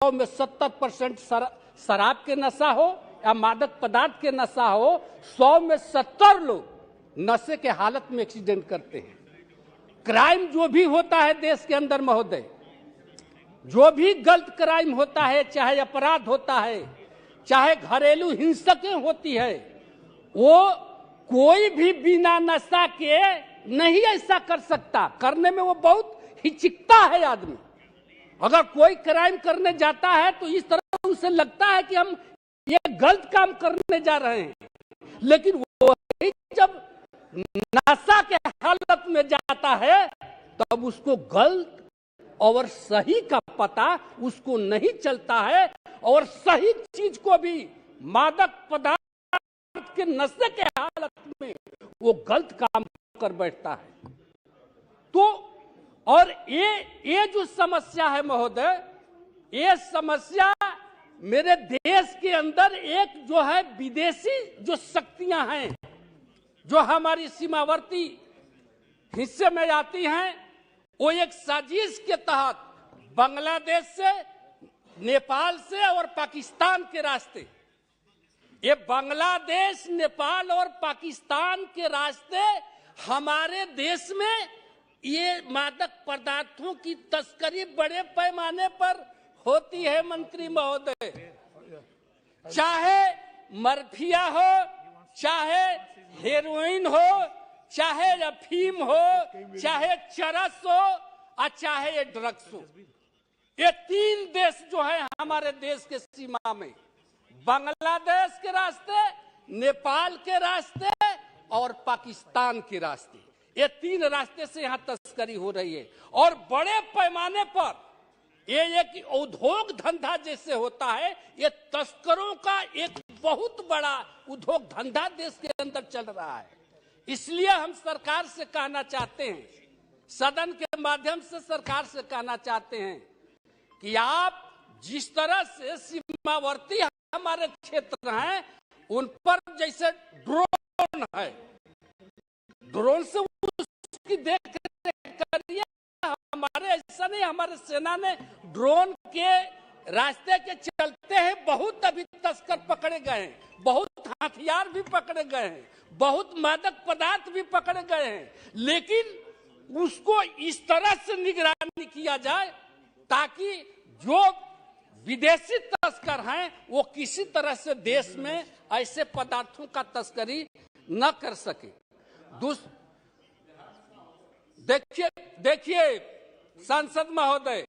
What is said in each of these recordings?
100 में 70% शराब के नशा हो या मादक पदार्थ के नशा हो, 100 में 70 लोग नशे के हालत में एक्सीडेंट करते हैं। क्राइम जो भी होता है देश के अंदर महोदय, जो भी गलत क्राइम होता है, चाहे अपराध होता है, चाहे घरेलू हिंसकें होती है, वो कोई भी बिना नशा के नहीं ऐसा कर सकता। करने में वो बहुत हिचकता है आदमी। अगर कोई क्राइम करने जाता है तो इस तरह उसे लगता है कि हम ये गलत काम करने जा रहे हैं, लेकिन वो जब नशा के हालत में जाता है तब उसको गलत और सही का पता उसको नहीं चलता है, और सही चीज को भी मादक पदार्थ के नशे के हालत में वो गलत काम कर बैठता है। तो और ये जो समस्या है महोदय, ये समस्या मेरे देश के अंदर एक जो है विदेशी जो शक्तियां हैं, जो हमारी सीमावर्ती हिस्से में आती हैं, वो एक साजिश के तहत बांग्लादेश से, नेपाल से और पाकिस्तान के रास्ते, ये बांग्लादेश, नेपाल और पाकिस्तान के रास्ते हमारे देश में ये मादक पदार्थों की तस्करी बड़े पैमाने पर होती है मंत्री महोदय। चाहे मर्फिया हो, चाहे हेरोइन हो, चाहे अफीम हो, चाहे चरस हो और चाहे ये ड्रग्स हो, ये तीन देश जो है हमारे देश के सीमा में, बांग्लादेश के रास्ते, नेपाल के रास्ते और पाकिस्तान के रास्ते, ये तीन रास्ते से यहाँ तस्करी हो रही है। और बड़े पैमाने पर ये एक उद्योग धंधा जैसे होता है, ये तस्करों का एक बहुत बड़ा उद्योग धंधा देश के अंदर चल रहा है। इसलिए हम सरकार से कहना चाहते हैं, सदन के माध्यम से सरकार से कहना चाहते हैं कि आप जिस तरह से सीमावर्ती हमारे क्षेत्र हैं, उन पर जैसे ड्रोन है, ड्रोन से उसकी देख रेख करिए। हमारे ऐसा नहीं, हमारे सेना ने ड्रोन के रास्ते के चलते हैं बहुत अभी तस्कर पकड़े गए हैं, बहुत हथियार भी पकड़े गए हैं, बहुत मादक पदार्थ भी पकड़े गए हैं, लेकिन उसको इस तरह से निगरानी किया जाए ताकि जो विदेशी तस्कर हैं वो किसी तरह से देश में ऐसे पदार्थों का तस्करी न कर सके। देखिए सांसद महोदय,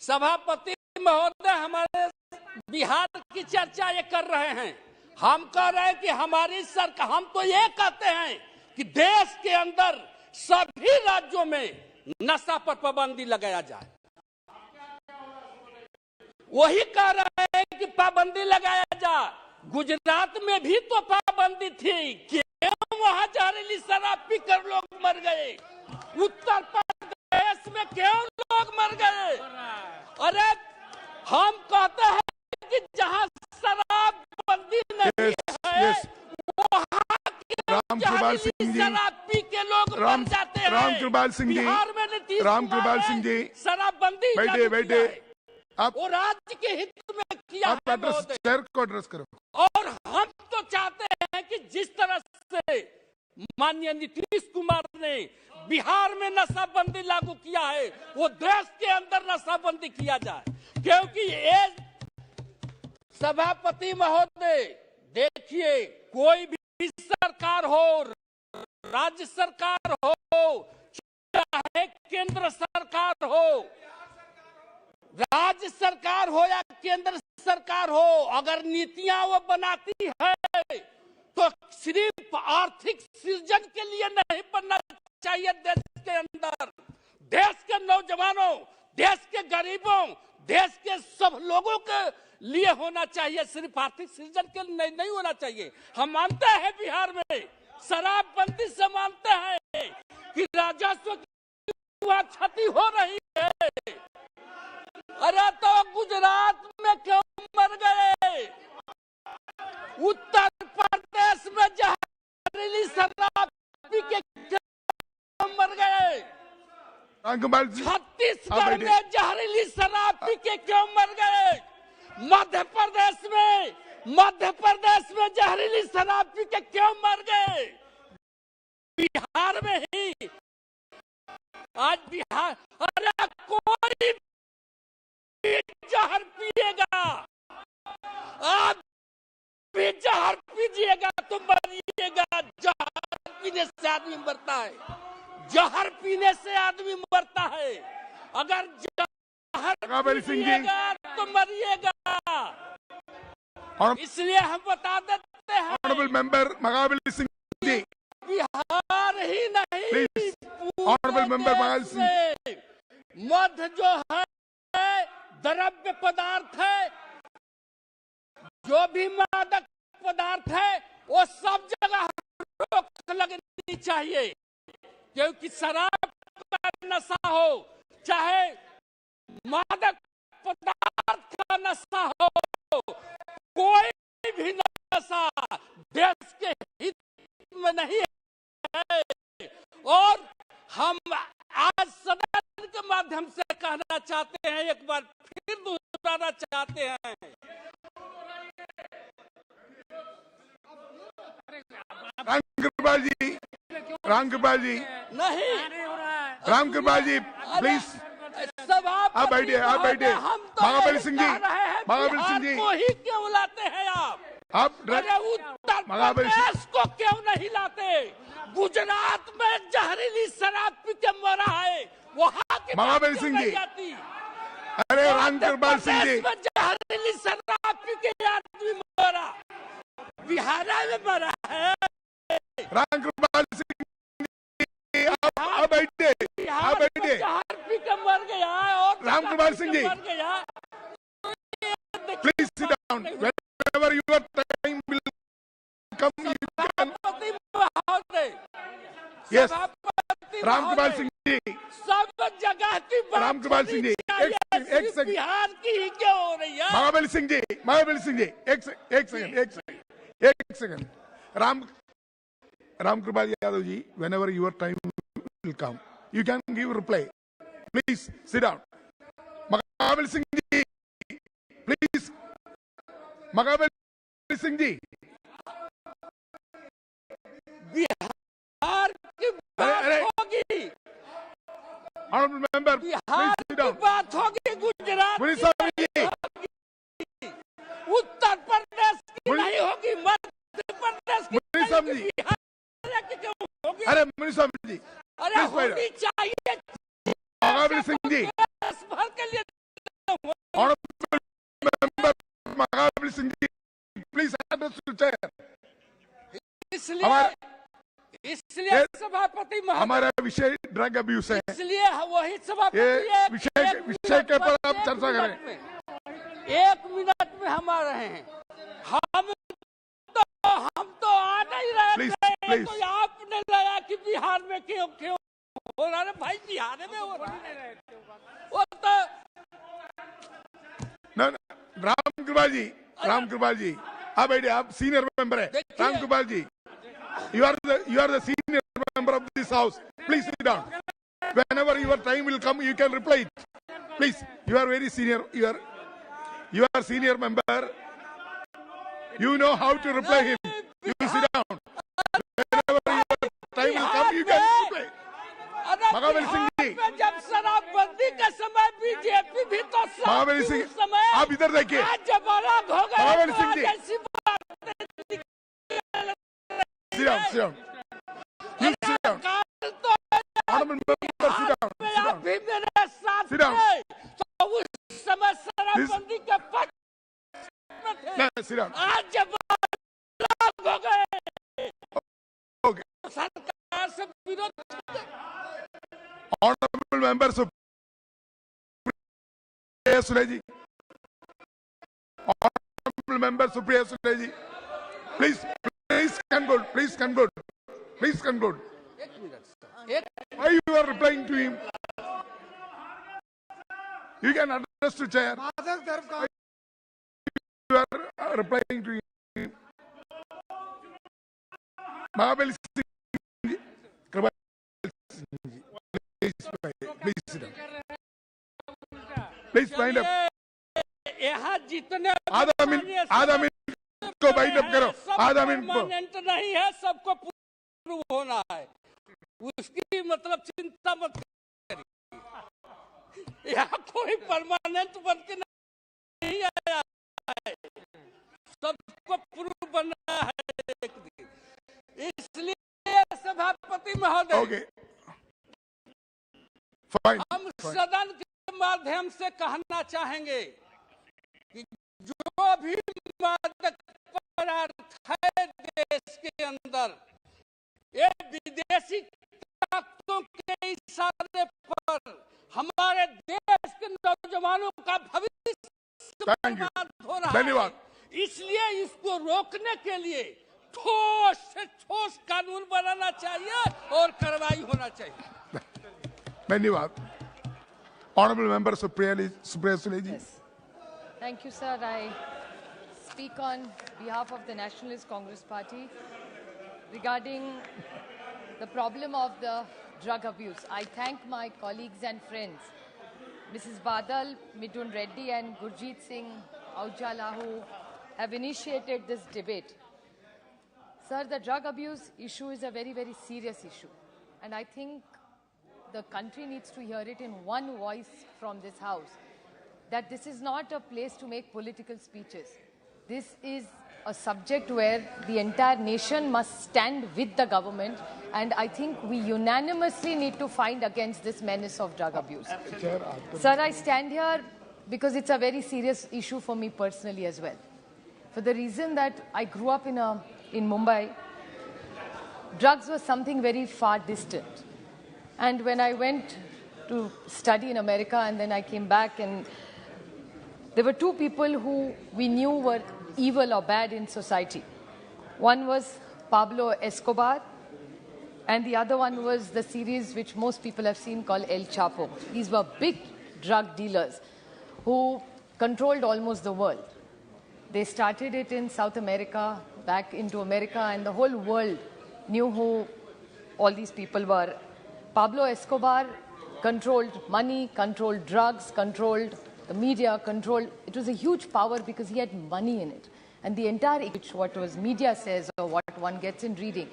सभापति महोदय, हमारे बिहार की चर्चा ये कर रहे हैं। हम कह रहे हैं कि हमारी सरकार, हम तो ये कहते हैं कि देश के अंदर सभी राज्यों में नशा पर पाबंदी लगाया जाए। वही कह रहे हैं कि पाबंदी लगाया जाए। गुजरात में भी तो पाबंदी थी, क्यों वहां जहरीली शराब पीकर लोग मर गए? उत्तर प्रदेश में क्यों लोग मर गए? अरे हम कहते हैं कि जहां शराब बंदी नहीं है, वहां शराब पी के लोग मर जाते हैं। रामकृपाल सिंह जी, रामकृपाल सिंह जी, शराबबंदी बैठे आप, वो राज्य के हित में किया आप शहर को एड्रेस करो। और हम तो चाहते हैं कि जिस तरह से माननीय नीतीश कुमार ने बिहार में नशाबंदी लागू किया है, वो देश के अंदर नशाबंदी किया जाए। क्योंकि ये सभापति महोदय देखिए, कोई भी सरकार हो, राज्य सरकार हो, चाहे केंद्र सरकार हो, राज्य सरकार हो या केंद्र सरकार हो, अगर नीतियां वो बनाती है तो सिर्फ आर्थिक सृजन के लिए नहीं बनना चाहिए। देश के अंदर देश के नौजवानों, देश के गरीबों, देश के सब लोगों के लिए होना चाहिए, सिर्फ आर्थिक सृजन के लिए नहीं होना चाहिए। हम मानते हैं बिहार में शराबबंदी से मानते हैं कि राजस्व की वहां क्षति हो रही है। अरे तो गुजरात में क्यों मर गए? उत्तर प्रदेश में जहरीली शराब पी के क्यों मर गए? रामकृपाल जी, छत्तीसगढ़ में जहरीली शराब पी के क्यों मर गए? मध्य प्रदेश में जहरीली शराब पी के क्यों मर गए? बिहार में ही आज बिहार, अरे कोई भी जहर पिएगा, आप भी जहर पीजिएगा तो मरिएगा। जहर पीने से आदमी मरता है, जहर पीने से आदमी मरता है। अगर जहर पीजिएगा तो मरिएगा। इसलिए हम बता देते हैं, ऑनरेबल मेंबर महाबली सिंह जी, बिहार ही नहीं ऑनरेबल मेंबर महाबली सिंह, मध जो है द्रव्य पदार्थ है, जो भी मादक पदार्थ है वो सब जगह रोक लगनी चाहिए। क्योंकि शराब का नशा हो चाहे मादक पदार्थ का नशा हो, कोई भी नशा देश के हित में नहीं है। और हम आज सदन के माध्यम से कहना चाहते हैं, एक बार फिर दोहराना चाहते हैं, रामकृपाल जी नहीं रामकृपाल जी प्लीज आप बैठिए महाबली सिंह जी, महाबली सिंह जी को ही क्यों लाते हैं आप? अरे उत्तर प्रदेश को क्यों नहीं लाते? गुजरात में जहरीली शराब पी के मरा है, वहाँ की महाबली सिंह जी, अरे रामकृपाल सिंह जी, जहरीली शराब पी के आदमी मरा, बिहार में मरा है। रामकृपाल सिंह जी आप बैठिए जहर पी के मर गया और रामकृपाल सिंह जी, मर गया। Please sit down, whenever your time will come you can, yes, Ramkripal Singh ji, सब जगह की बात रामकृपाल सिंह जी, एक सेकंड, बिहार की ही क्यों हो रही है? महाबली सिंह जी, एक second, Ramkripal Yadav ji, whenever your time will come you can give reply, please sit down. Mahabali Singh ji please, Mahabali Singh ji, Bihar की बात होगी, honourable member Bihar please sit की डाउन, बात होगी, गुजरात मुनीष स्वामी जी, उत्तर प्रदेश की नहीं होगी, मध्य प्रदेश की मुनीष स्वामी जी, बिहार की क्यों होगी? अरे मुनीष स्वामी जी, अरे होनी चाहिए, महाबली सिंह जी, देश भर के लिए। Honourable member Mahabali Singh ji please address to chair. इसलिए सभापति महोदय, हमारा विषय ड्रग अब्यूज है, इसलिए वही सभापति ये विषय के पर आप चर्चा करें। 1 मिनट में हम आ रहे हैं, हम तो आ नहीं रहे थे, तो आपने लाया कि बिहार में क्यों हो रहा है? भाई बिहार में हो रहा है वो तो। रामकृपाल जी आप बैठिए, आप सीनियर मेंबर है। रामकृपाल जी, you are the senior member of this house, please sit down. Whenever your time will come you can reply it, please. You are very senior, you are senior member, you know how to reply him. You sit down. Whenever your time will come you can reply. महाबली सिंह जी, जब शराबबंदी का समय BJP भी तो महाबली सिंह आप इधर देखिए, महाबली सिंह जी, sit down, sit down. You sit down. Honorable member, sit down. आप भी मेरे साथ Sit down. तो उस समय शराबबंदी के पक्ष में थे। No, sit down. आज जब अलग हो गए, Okay. सरकार से विरोध, Honorable member Supriya Sule ji, Honorable member Supriya Sule ji, please conclude. Why you are replying to him? You can address to chair. You are replying to him. Mahabali Singh ji, please Please sit down. Please find up. यहाँ जितने आधा minute को bite up करो. आधा minute permanent नहीं है, सबको prove होना है, उसकी मतलब चिंता मत करिए. यहाँ कोई परमानेंट बन के नहीं आया है, सबको प्रूव बनना है एक दिन. इसलिए सभापति महोदय, Okay. Fine. हम सदन के माध्यम से कहना चाहेंगे कि जो भी मादक पदार्थ है देश के अंदर, ये विदेशी ताकतों के इशारे पर हमारे देश के नौजवानों का भविष्य बर्बाद हो रहा है. इसलिए इसको रोकने के लिए ठोस से ठोस कानून बनाना चाहिए और कार्रवाई होना चाहिए. धन्यवाद. Honorable Member Supriya Sule ji. Yes. Thank you, sir. I speak on behalf of the Nationalist Congress Party regarding the problem of the drug abuse. I thank my colleagues and friends, Mrs. Badal, Midun Reddy and Gurjeet Singh Aujala, who have initiated this debate. Sir, the drug abuse issue is a very, very serious issue. And I think the country needs to hear it in one voice from this house, that this is not a place to make political speeches. This is a subject where the entire nation must stand with the government, and I think we unanimously need to fight against this menace of drug abuse. Sir, I stand here because it's a very serious issue for me personally as well. For the reason that I grew up in Mumbai, drugs was something very far distant. And when I went to study in America and then I came back, and there were two people who we knew were evil or bad in society. One was Pablo Escobar, and the other one was the series which most people have seen called El Chapo. These were big drug dealers who controlled almost the world. They started it in South America, back into America, and the whole world knew who all these people were. Pablo Escobar controlled money, controlled drugs, controlled the media, it was a huge power because he had money in it. And the entire, what was media says or what one gets in reading,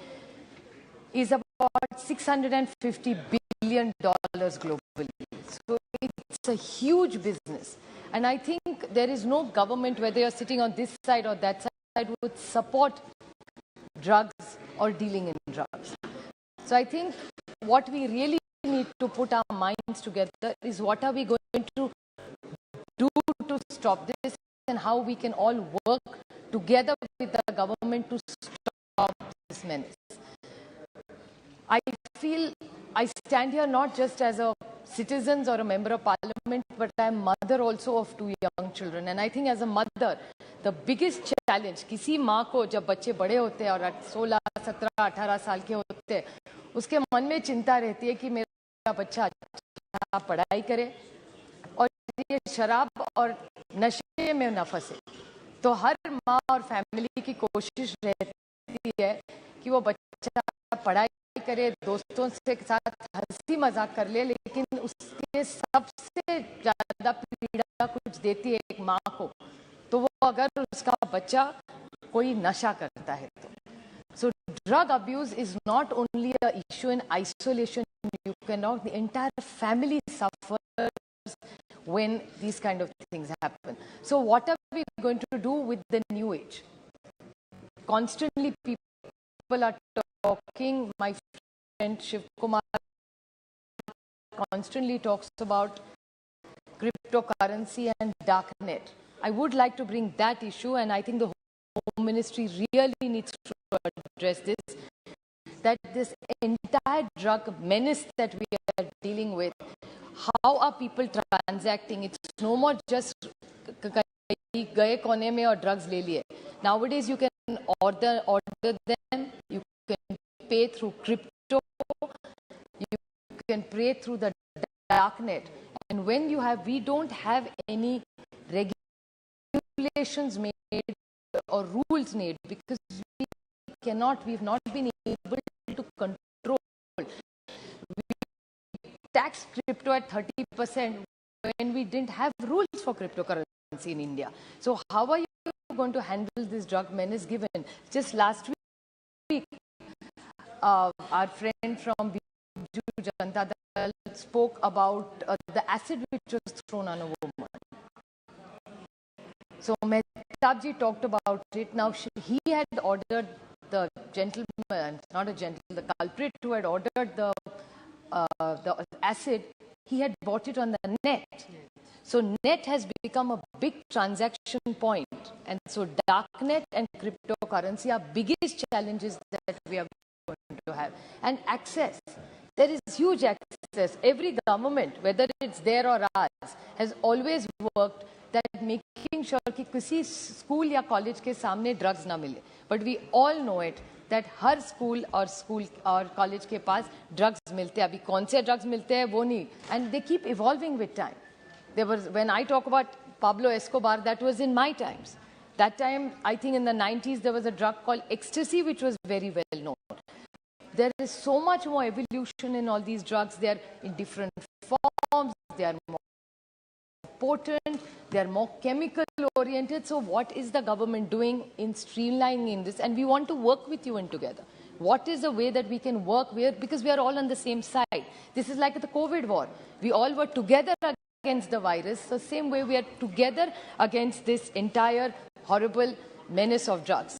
is about $650 billion globally. So it's a huge business. And I think there is no government, whether you're sitting on this side or that side, would support drugs or dealing in drugs. So I think what we really need to put our minds together is what are we going to do to stop this, and how we can all work together with the government to stop this menace. I feel I stand here not just as a citizen or a member of parliament, but I'm mother also of two young children. And I think as a mother, the biggest challenge, किसी माँ को जब बच्चे बड़े होते हैं और 16, 17, 18 साल के होते हैं, उसके मन में चिंता रहती है कि मेरा बच्चा अच्छा पढ़ाई करे और ये शराब और नशे में न फंसे. तो हर माँ और फैमिली की कोशिश रहती है कि वो बच्चा पढ़ाई करे, दोस्तों के साथ हंसी मजाक कर ले, लेकिन उसके सबसे ज़्यादा पीड़ा कुछ देती है एक माँ को, तो वो अगर उसका बच्चा कोई नशा करता है तो. So drug abuse is not only an issue in isolation. You cannot, the entire family suffers when these kind of things happen. So what are we going to do with the new age? Constantly people are talking. My friend Shiv Kumar constantly talks about cryptocurrency and darknet. I would like to bring that issue, and I think the Home Ministry really needs to address this, that this entire drug menace that we are dealing with, how are people transacting? It's no more just gaye kone mein aur drugs le liye. Nowadays you can order them, you can pay through crypto, you can pay through the darknet. And when you have, we don't have any regulations made or rules made, because we've not been able to control. We tax crypto at 30% when we didn't have rules for cryptocurrency in India. So how are you going to handle this drug menace given? Just last week, our friend from Biju Janata Dal spoke about the acid which was thrown on a woman. So Mehtabji talked about it. Now he had ordered the gentleman, not a gentleman, the culprit who had ordered the acid, he had bought it on the net. So net has become a big transaction point. And so darknet and cryptocurrency are biggest challenges that we are going to have. And access. There is huge access. Every government, whether it's there or ours, has always worked that making sure that किसी school या college के सामने drugs ना मिले. But we all know it that her school or college के पास drugs मिलते हैं. अभी कौन से drugs मिलते हैं वो नहीं. And they keep evolving with time. When I talk about Pablo Escobar, that was in my times. That time, I think in the 90s, there was a drug called ecstasy, which was very well known. There is so much more evolution in all these drugs. They are in different forms. They are more potent. They are more chemical oriented. So what is the government doing in streamlining this? And we want to work with you and together. What is the way that we can work with? Because we are all on the same side. This is like the COVID war. We all were together against the virus. So same way we are together against this entire horrible menace of drugs.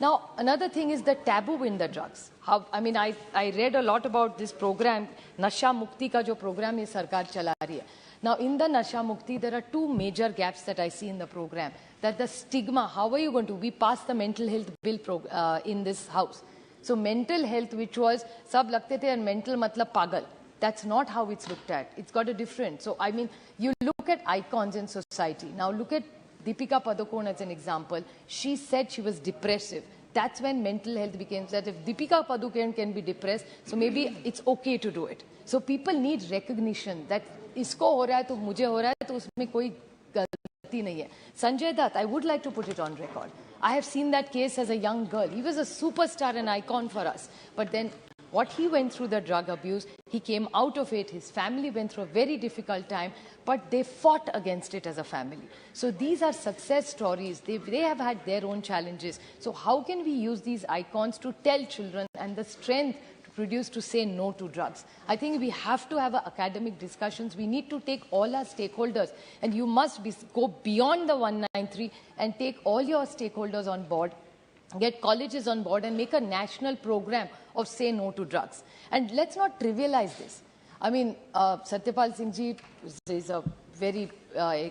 Now, another thing is the taboo in the drugs. I read a lot about this program, Nasha Mukti ka jo program ye sarkar chala rahi hai. Now, in the Nasha Mukti, there are two major gaps that I see in the program. That the stigma, how are you going to? We passed the mental health bill in this house. So, mental health, which was, sab lagte the and mental matlab pagal. That's not how it's looked at. It's got a different. So, I mean, you look at icons in society. Now, look at Deepika Padukone as an example. She said she was depressive. That's when mental health became that if Deepika Padukone can be depressed, so maybe it's okay to do it. So people need recognition that isko ho raha hai to mujhe ho raha hai to usme koi galti nahi hai. Sanjay Dutt, I would like to put it on record. I have seen that case as a young girl. He was a superstar and icon for us. But then what he went through, the drug abuse, he came out of it. His family went through a very difficult time, but they fought against it as a family. So these are success stories. They have had their own challenges. So how can we use these icons to tell children and the strength to produce to say no to drugs? I think we have to have academic discussions. We need to take all our stakeholders, and you must go beyond the 193 and take all your stakeholders on board. Get colleges on board and make a national program of say no to drugs. And let's not trivialize this. I mean, Satyapal Singh ji is a very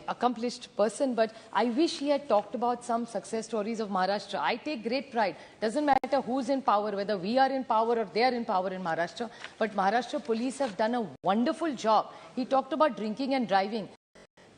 accomplished person, but I wish he had talked about some success stories of Maharashtra. I take great pride. Doesn't matter who's in power, whether we are in power or they are in power in Maharashtra, but Maharashtra police have done a wonderful job. He talked about drinking and driving.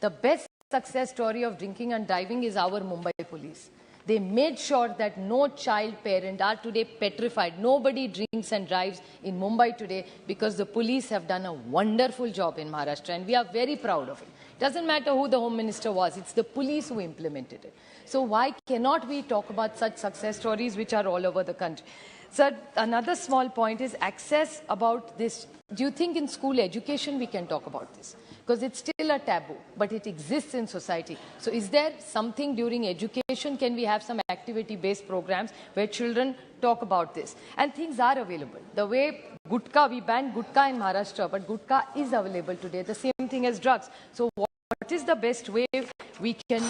The best success story of drinking and driving is our Mumbai police. They made sure that no child parent are today petrified. Nobody drinks and drives in Mumbai today because the police have done a wonderful job in Maharashtra, and we are very proud of it. Doesn't matter who the Home Minister was, it's the police who implemented it. So why cannot we talk about such success stories which are all over the country? Sir, another small point is access about this. Do you think in school education we can talk about this? Because it's still a taboo, but it exists in society. So is there something during education, can we have some activity-based programs where children talk about this? And things are available. The way gutka, we banned gutka in Maharashtra, but gutka is available today. The same thing as drugs. So what is the best way we can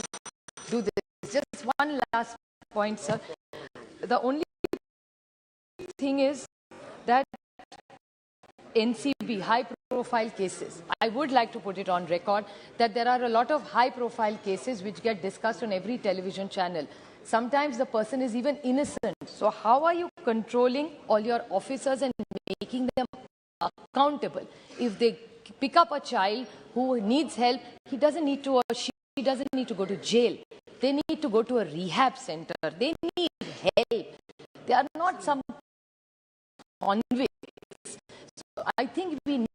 do this? Just one last point, sir. The only thing is that NCB, high-profile cases. I would like to put it on record that there are a lot of high-profile cases which get discussed on every television channel. Sometimes the person is even innocent. So how are you controlling all your officers and making them accountable? If they pick up a child who needs help, he doesn't need to, or she doesn't need to go to jail. They need to go to a rehab center. They need help. They are not some convicts. So I think we need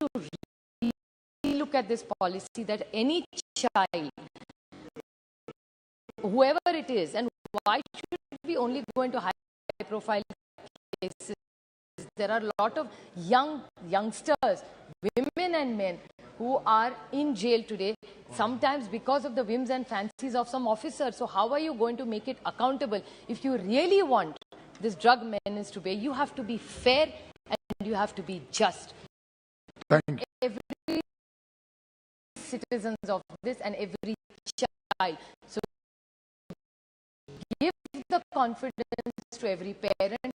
to look at this policy that any child, whoever it is, and why should we only go into high-profile cases? There are a lot of youngsters women and men who are in jail today, sometimes because of the whims and fancies of some officers. So how are you going to make it accountable? If you really want this drug menace to be, you have to be fair and you have to be just. Thank you. Every citizens of this and every child. So give the confidence to every parent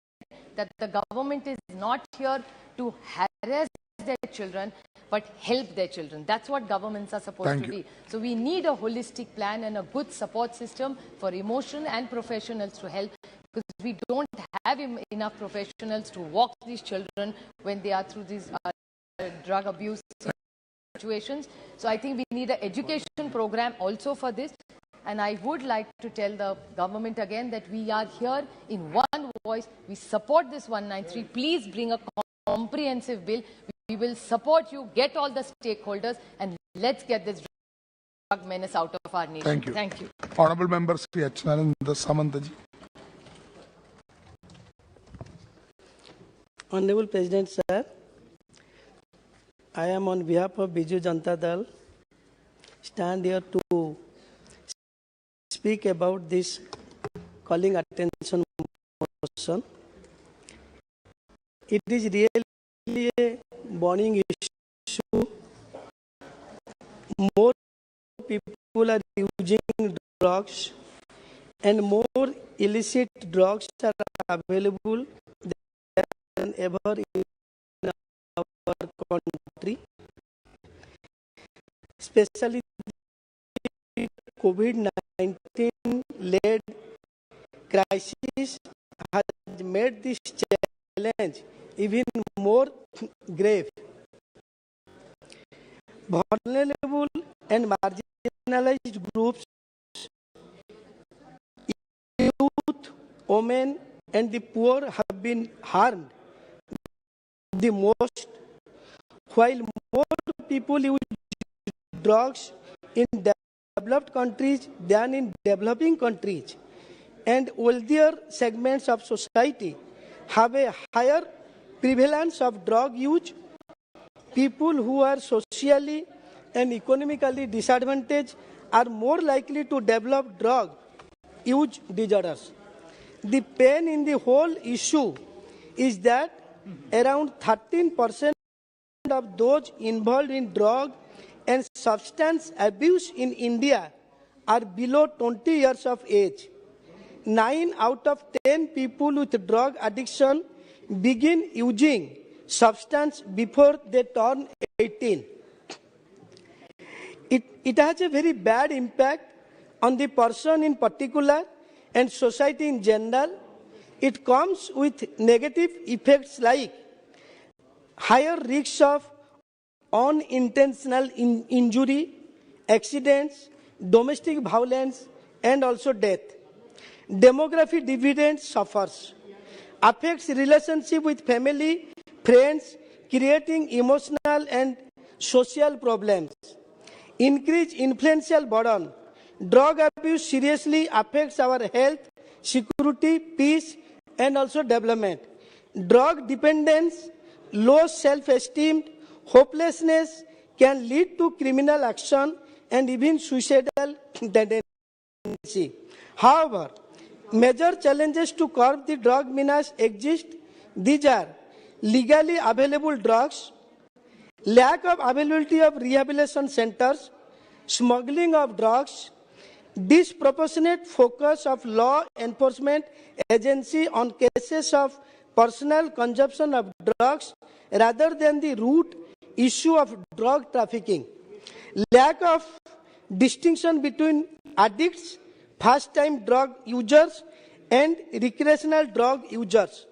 that the government is not here to harass their children, but help their children. That's what governments are supposed to be. So we need a holistic plan and a good support system for emotion and professionals to help, because we don't have enough professionals to walk these children when they are through these drug abuse situations. So I think we need an education program also for this. And I would like to tell the government again that we are here in one voice. We support this 193. Please bring a comprehensive bill. We will support you, get all the stakeholders, and let's get this drug menace out of our nation. Thank you. Thank you. Honorable Member Sri Achyutanand Samantaji. Honorable President, sir, I am on behalf of Biju Janata Dal stand here to speak about this calling attention motion. It is really a burning issue. More people are using drugs and more illicit drugs are available than ever in our country. Especially the COVID-19 led crisis has made this challenge even more grave. Vulnerable and marginalized groups, youth, women, and the poor have been harmed the most, while more people use drugs in developed countries than in developing countries, and wealthier segments of society have a higher prevalence of drug use. People who are socially and economically disadvantaged are more likely to develop drug use disorders. The pain in the whole issue is that around 13% of those involved in drug and substance abuse in India are below 20 years of age. 9 out of 10 people with drug addiction begin using substance before they turn 18. It has a very bad impact on the person in particular and society in general. It comes with negative effects like higher risks of unintentional injury, accidents, domestic violence, and also death. Demographic dividend suffers, affects relationship with family, friends, creating emotional and social problems. Increase influential burden. Drug abuse seriously affects our health, security, peace, and also development. Drug dependence, low self-esteem, hopelessness can lead to criminal action and even suicidal tendency. However, major challenges to curb the drug menace exist. These are legally available drugs, lack of availability of rehabilitation centers, smuggling of drugs, disproportionate focus of law enforcement agency on cases of personal consumption of drugs rather than the root issue of drug trafficking, lack of distinction between addicts, first-time drug users, and recreational drug users.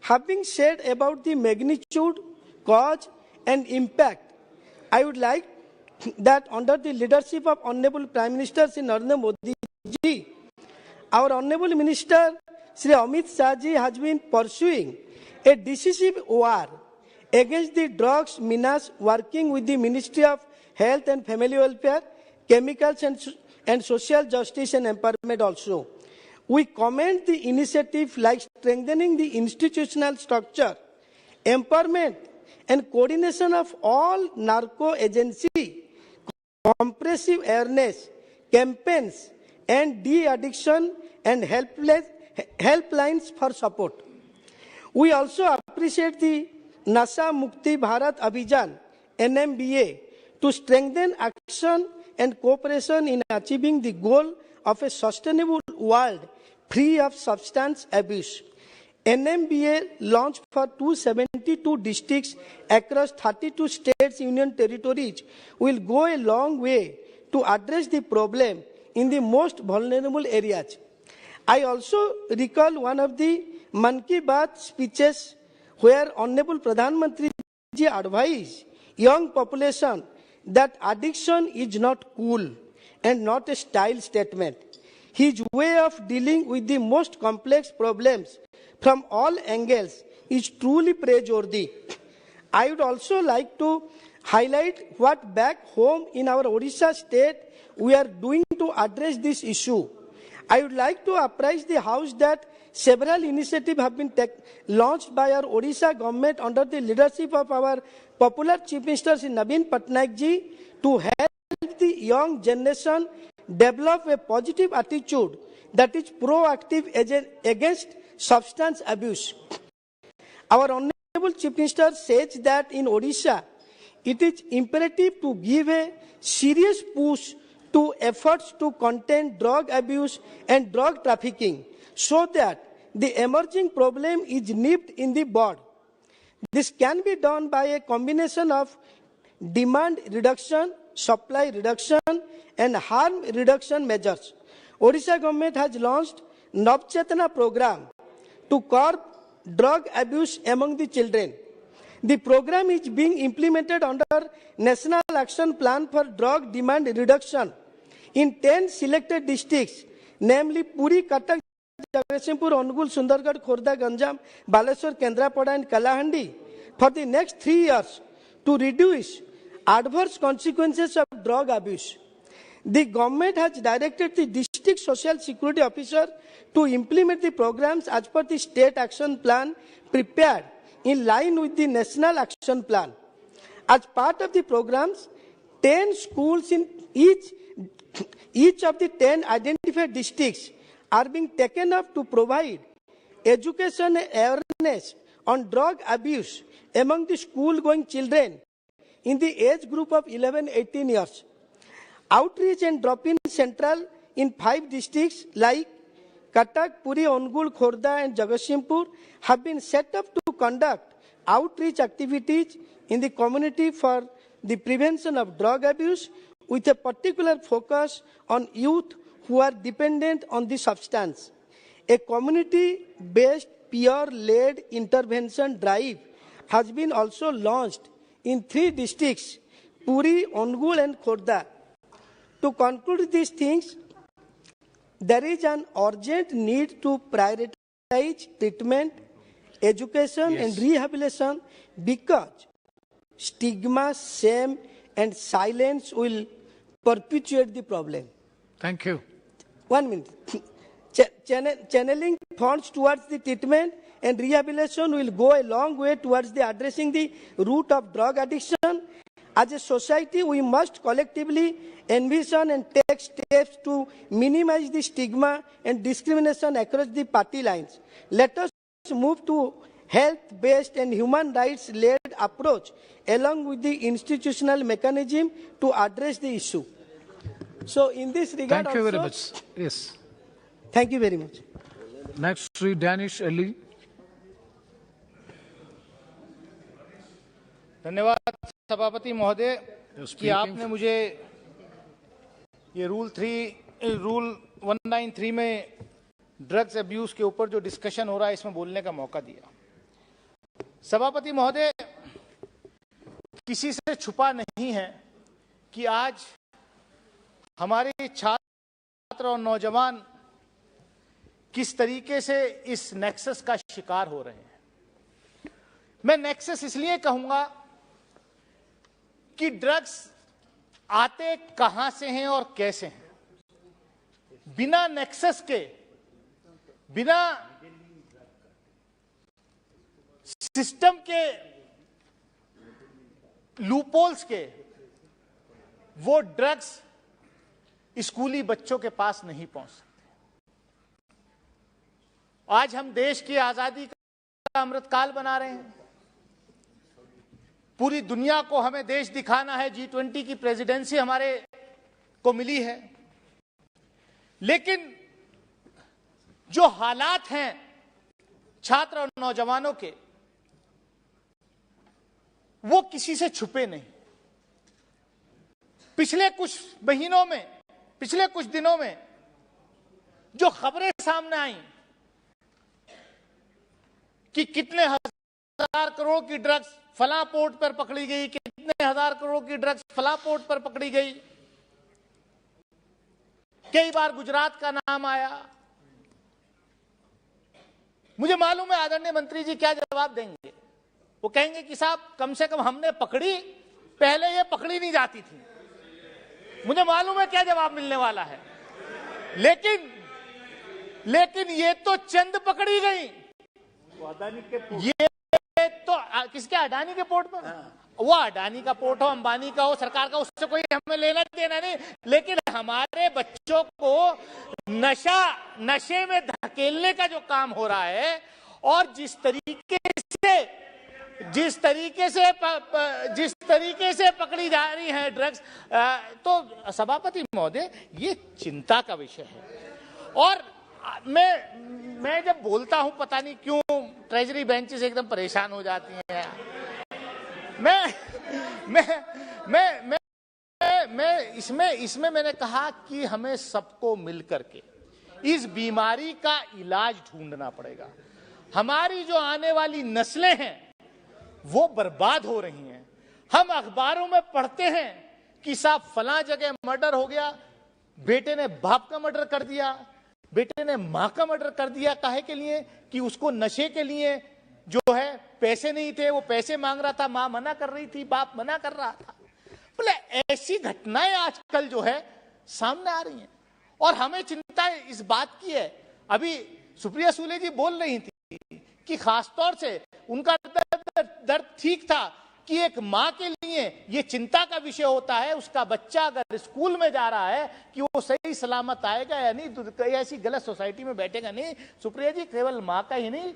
Having said about the magnitude, cause, and impact, I would like that under the leadership of Honorable Prime Minister Shri Narendra Modi ji, our Honorable Minister Shri Amit Shah ji has been pursuing a decisive war against the drugs menace, working with the Ministry of Health and Family Welfare, Chemicals and Social Justice and Empowerment also. We commend the initiative like strengthening the institutional structure, empowerment and coordination of all narco agency, comprehensive awareness campaigns and de-addiction and helplines for support. We also appreciate the Nasha Mukti Bharat Abhijan (NMBA) to strengthen action and cooperation in achieving the goal of a sustainable world free of substance abuse. NMBA launched for 272 districts across 32 states, union territories will go a long way to address the problem in the most vulnerable areas. I also recall one of the Man Ki Baat speeches where Honorable Pradhan Mantri ji advised young population that addiction is not cool and not a style statement. His way of dealing with the most complex problems from all angles is truly praiseworthy. I would also like to highlight what back home in our Odisha state we are doing to address this issue. I would like to apprise the House that several initiatives have been launched by our Odisha government under the leadership of our popular Chief Minister Naveen Patnaik ji to help the young generation develop a positive attitude that is proactive against substance abuse. Our Honorable Chief Minister says that in Odisha, it is imperative to give a serious push to efforts to contain drug abuse and drug trafficking so that the emerging problem is nipped in the bud. This can be done by a combination of demand reduction, supply reduction, and harm reduction measures. Odisha government has launched Navchetana program to curb drug abuse among the children. The program is being implemented under National Action Plan for Drug Demand Reduction in 10 selected districts, namely Puri, Cuttack, Jagatsinghpur, Angul, Sundargarh, Khordha, Ganjam, Baleshwar, Kendrapada, and Kalahandi for the next 3 years to reduce adverse consequences of drug abuse. The government has directed the district social security officer to implement the programs as per the state action plan prepared in line with the national action plan. As part of the programs, 10 schools in each of the 10 identified districts are being taken up to provide education and awareness on drug abuse among the school-going children in the age group of 11-18 years. Outreach and drop-in central in 5 districts like Cuttack, Puri, Angul, Khordha, and Jagatsinghpur have been set up to conduct outreach activities in the community for the prevention of drug abuse with a particular focus on youth who are dependent on the substance. A community-based peer-led intervention drive has been also launched in 3 districts, Puri, Angul, and Khordha. To conclude these things, there is an urgent need to prioritize treatment, education, and rehabilitation because stigma, shame, and silence will perpetuate the problem. Thank you. 1 minute. Channeling funds towards the treatment and rehabilitation will go a long way towards the addressing the root of drug addiction. As a society, we must collectively envision and take steps to minimize the stigma and discrimination across the party lines. Let us move to health-based and human rights-led approach along with the institutional mechanism to address the issue. So in this regard Thank you very also, much. Yes. Thank you very much. Next, Sri Danish Ali. धन्यवाद सभापति महोदय कि आपने मुझे ये rule 193 में drugs abuse के ऊपर जो डिस्कशन हो रहा है इसमें बोलने का मौका दिया। सभापति महोदय, किसी से छुपा नहीं है कि आज हमारे छात्र और नौजवान किस तरीके से इस नेक्सस का शिकार हो रहे हैं। मैं नेक्सस इसलिए कहूंगा कि ड्रग्स आते कहां से हैं और कैसे हैं। बिना नेक्सस के, बिना सिस्टम के लूपहोल्स के वो ड्रग्स स्कूली बच्चों के पास नहीं पहुंच सकते। आज हम देश की आजादी का अमृतकाल बना रहे हैं। पूरी दुनिया को हमें देश दिखाना है। G20 की प्रेसिडेंसी हमारे को मिली है, लेकिन जो हालात हैं छात्र और नौजवानों के, वो किसी से छुपे नहीं। पिछले कुछ महीनों में, पिछले कुछ दिनों में जो खबरें सामने आई कि कितने हजार करोड़ की ड्रग्स फला पोर्ट पर पकड़ी गई, कितने हजार करोड़ की ड्रग्स फला पोर्ट पर पकड़ी गई, कई बार गुजरात का नाम आया। मुझे मालूम है आदरणीय मंत्री जी क्या जवाब देंगे। वो कहेंगे कि साहब कम से कम हमने पकड़ी, पहले ये पकड़ी नहीं जाती थी। मुझे मालूम है क्या जवाब मिलने वाला है, लेकिन ये तो चंद पकड़ी गई। ये तो किसके, अडानी के पोर्ट पर? वो अडानी का पोर्ट हो, अंबानी का हो, सरकार का, उससे कोई हमें लेना देना नहीं। लेकिन हमारे बच्चों को नशे में धकेलने का जो काम हो रहा है, और जिस तरीके से पकड़ी जा रही है ड्रग्स, तो सभापति महोदय ये चिंता का विषय है। और मैं जब बोलता हूं, पता नहीं क्यों ट्रेजरी बेंचेस एकदम परेशान हो जाती हैं। इसमें मैंने कहा कि हमें सबको मिलकर के इस बीमारी का इलाज ढूंढना पड़ेगा। हमारी जो आने वाली नस्लें हैं वो बर्बाद हो रही हैं। हम अखबारों में पढ़ते हैं कि साहब फला जगह मर्डर हो गया, बेटे ने बाप का मर्डर कर दिया, बेटे ने मां का मर्डर कर दिया। काहे के लिए? कि उसको नशे के लिए जो है पैसे नहीं थे, वो पैसे मांग रहा था, मां मना कर रही थी, बाप मना कर रहा था। बोले ऐसी घटनाएं आजकल जो है सामने आ रही हैं, और हमें चिंता इस बात की है। अभी सुप्रिया सुले जी बोल रही थी कि खासतौर से उनका दर्द ठीक था कि एक मां के लिए ये चिंता का विषय होता है, उसका बच्चा अगर स्कूल में जा रहा है कि वो सही सलामत आएगा या नहीं, ऐसी गलत सोसाइटी में बैठेगा नहीं। सुप्रिया जी, केवल मां का ही नहीं,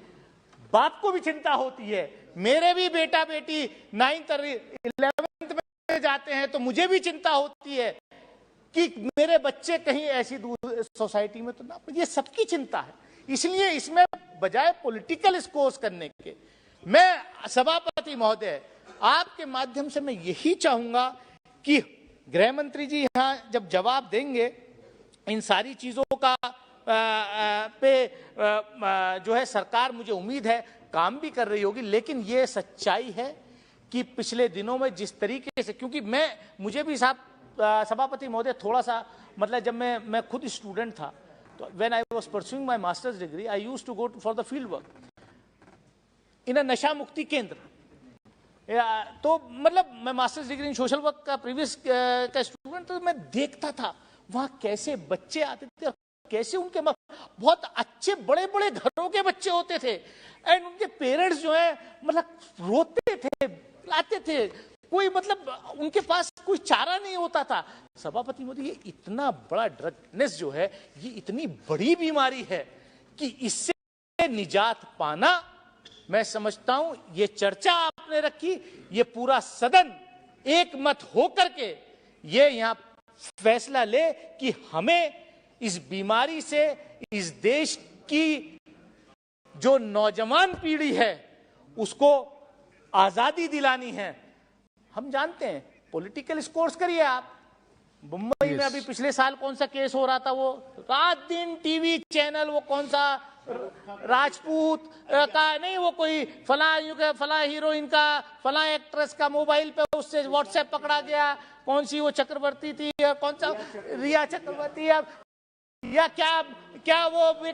बाप को भी चिंता होती है। मेरे भी बेटा बेटी 9th और 11th में जाते हैं, तो मुझे भी चिंता होती है कि मेरे बच्चे कहीं ऐसी सोसाइटी में तो ना। ये सबकी चिंता है। इसलिए इसमें बजाय पॉलिटिकल स्कोर्स करने के, मैं सभापति महोदय आपके माध्यम से मैं यही चाहूंगा कि गृह मंत्री जी यहां जब जवाब देंगे इन सारी चीजों का जो है सरकार, मुझे उम्मीद है काम भी कर रही होगी। लेकिन ये सच्चाई है कि पिछले दिनों में जिस तरीके से, क्योंकि मुझे भी साहब सभापति महोदय थोड़ा सा मतलब जब मैं खुद स्टूडेंट था, तो when I was pursuing my masters degree, I used to go for the field work in a नशा मुक्ति केंद्र। तो मतलब मैं masters degree in social work का प्रीवियस का स्टूडेंट, तो मैं देखता था वहां कैसे बच्चे आते थे, कैसे उनके बहुत अच्छे बड़े बड़े घरों के बच्चे होते थे, एंड उनके पेरेंट्स जो है मतलब रोते थे, लाते थे, कोई मतलब उनके पास कोई चारा नहीं होता था। सभापति मोदी, ये इतना बड़ा ड्रगनेस जो है, ये इतनी बड़ी बीमारी है कि इससे निजात पाना, मैं समझता हूं ये चर्चा आपने रखी, ये पूरा सदन एक मत होकर के ये यहां फैसला ले कि हमें इस बीमारी से इस देश की जो नौजवान पीढ़ी है उसको आजादी दिलानी है। हम जानते हैं पॉलिटिकल स्कोर्स करिए आप। मुंबई में अभी पिछले साल कौन सा केस हो रहा था, वो रात दिन टीवी चैनल, वो कौन सा राजपूत का नहीं, वो कोई फला हीरोइन का, फला एक्ट्रेस का मोबाइल पे उससे व्हाट्सएप पकड़ा गया, कौन सी वो चक्रवर्ती थी, कौन सा रिया चक्रवर्ती या क्या वो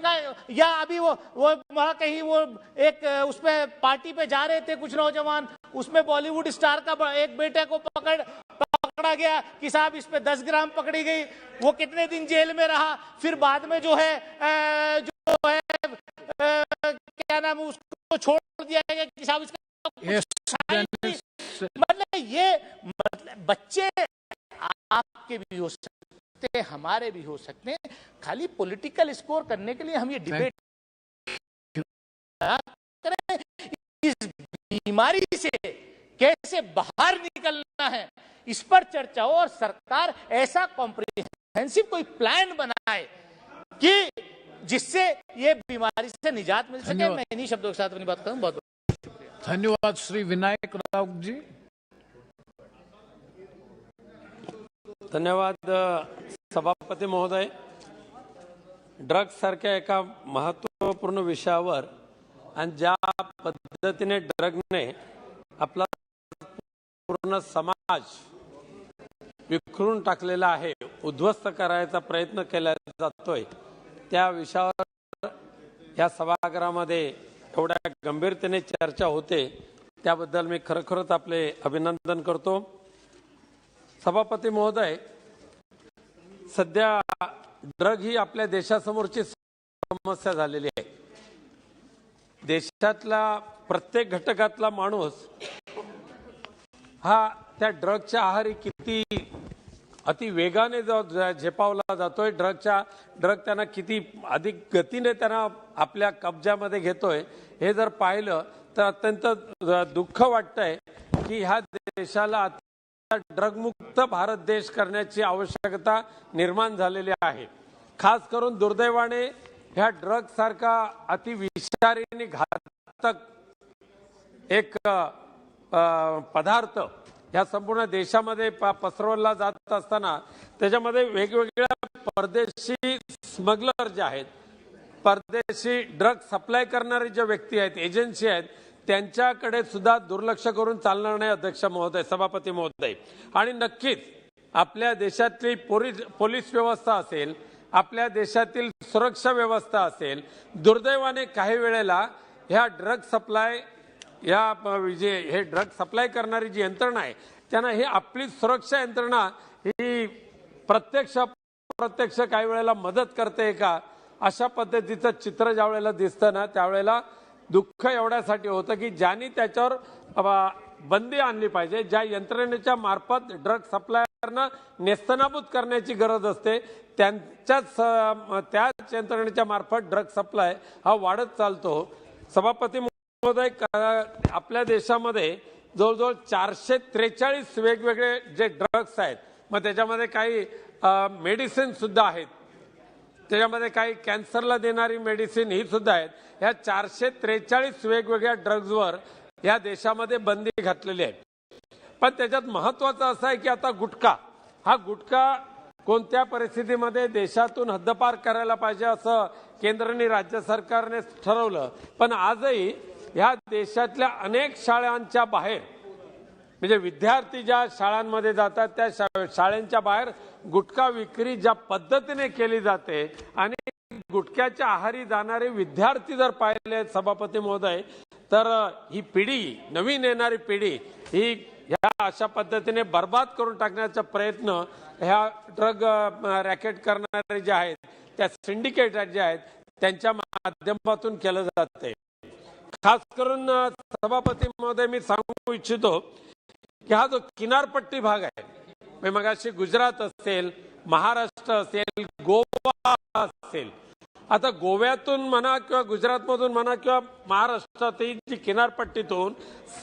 या अभी वो वहां कहीं वो एक उसमें पार्टी पे जा रहे थे कुछ नौजवान, उसमें बॉलीवुड स्टार का एक बेटे को पकड़ा गया कि साहब इस पे 10 ग्राम पकड़ी गई, वो कितने दिन जेल में रहा, फिर बाद में जो है क्या नाम, उसको छोड़ दिया गया कि साहब इसका मतलब ये मतलब बच्चे आपके भी हो सकते, हमारे भी हो सकते हैं। खाली पॉलिटिकल स्कोर करने के लिए हम ये डिबेट करें, इस बीमारी से कैसे बाहर निकलना है इस पर चर्चा हो और सरकार ऐसा कॉम्प्रिहेंसिव कोई प्लान बनाए कि जिससे ये बीमारी से निजात मिल सके। मैं इन्हीं शब्दों के साथ अपनी बात करूं। बहुत शुक्रिया। धन्यवाद श्री विनायक राव जी। धन्यवाद सभापती महोदय। ड्रग्स सारख्या एका महत्त्वपूर्ण विषयावर आणि ज्या पद्धतीने ड्रगने आपला पूर्ण समाज विखरून टाकलेला आहे, उद्ध्वस्त करायचा प्रयत्न केला जातोय, त्या विषयावर या सभागृहामध्ये एवढ्या गंभीरतेने चर्चा होते, त्याबद्दल मी खरोखरच आपले अभिनंदन करतो। सभापती महोदय, सध्या ड्रग ही आपल्या देशासमोरची समस्या झालेली आहे। देशातला प्रत्येक घटकातला माणूस हा त्या ड्रगच्या आहारी किती अति वेगाने झेपावला जातोय, ड्रग त्यांना किती अधिक गतीने त्यांना आपल्या कब्जामध्ये घेतोय, हे जर पाहिलं तर अत्यंत दुःख वाटतंय की ह्या देशाला ड्रगमुक्त भारत देश करण्याची आवश्यकता निर्माण झालेली आहे। खास करून दुर्दैवाने ह्या ड्रग सारखा अति विषारी आणि घातक एक पदार्थ ह्या संपूर्ण देशामध्ये पसरवला जात असताना त्याच्यामध्ये वेगवेगळ्या परदेशी स्मगलर जे आहेत, परदेशी ड्रग सप्लाय करणारे जे व्यक्ती आहेत, एजन्सी आहेत, त्यांच्याकडे सुद्धा दुर्लक्ष करून चालणार नाही अध्यक्ष महोदय, सभापती महोदय। आणि नक्कीच आपल्या देशातली पोलीस व्यवस्था असेल, आपल्या देशातील सुरक्षा व्यवस्था असेल, दुर्दैवाने काही वेळेला ह्या ड्रग सप्लाय हे ड्रग सप्लाय करणारी जी यंत्रणा आहे त्यांना ही आपली सुरक्षा यंत्रणा ही प्रत्यक्ष काही वेळेला मदत करते का, अशा पद्धतीचं चित्र ज्या वेळेला दिसतं ना, त्यावेळेला दुःख एवढ्यासाठी होतं की ज्यांनी त्याच्यावर बंदी आणली पाहिजे, ज्या यंत्रणेच्या मार्फत ड्रग सप्लायरना नेस्तनाबूत करण्याची गरज असते, त्याच यंत्रणेच्या मार्फत ड्रग सप्लाय हा वाढत चालतो। सभापती महोदय, आपल्या देशामध्ये जवळजवळ 443 वेगवेगळे जे ड्रग्स आहेत, मग त्याच्यामध्ये काही मेडिसिन सुद्धा आहेत, त्याच्यामध्ये काही कॅन्सरला देणारी मेडिसिन ही सुद्धा आहेत। ह्या 443 वेगवेगळ्या ड्रग्जवर या देशामध्ये बंदी घातलेली आहे। पण त्याच्यात महत्त्वाचं असं आहे की आता गुटखा कोणत्या परिस्थितीमध्ये देशातून हद्दपार करायला पाहिजे असं केंद्र आणि राज्य सरकारने ठरवलं, पण आजही ह्या देशातल्या अनेक शाळांच्या बाहेर, म्हणजे विद्यार्थी ज्या शाळांमध्ये जातात त्या शाळांच्या बाहेर गुटखा विक्री ज्या पद्धतीने केली जाते आणि गुटख्याच्या आहारी जाणारे विद्यार्थी जर पाहिले सभापती महोदय, तर ही पिढी, नवीन येणारी पिढी ही ह्या अशा पद्धतीने बर्बाद करून टाकण्याचा प्रयत्न ह्या ड्रग रॅकेट करणारे जे आहेत, त्या सिंडिकेट जे आहेत, त्यांच्या माध्यमातून केलं जाते। खास करून सभापती महोदय, मी सांगू इच्छितो की हा जो किनारपट्टी भाग आहे, मगाशी गुजरात असेल, महाराष्ट्र असेल, गोवा असेल, आता गोव्यातून म्हणा किंवा गुजरातमधून म्हणा किंवा महाराष्ट्रातील जी किनारपट्टीतून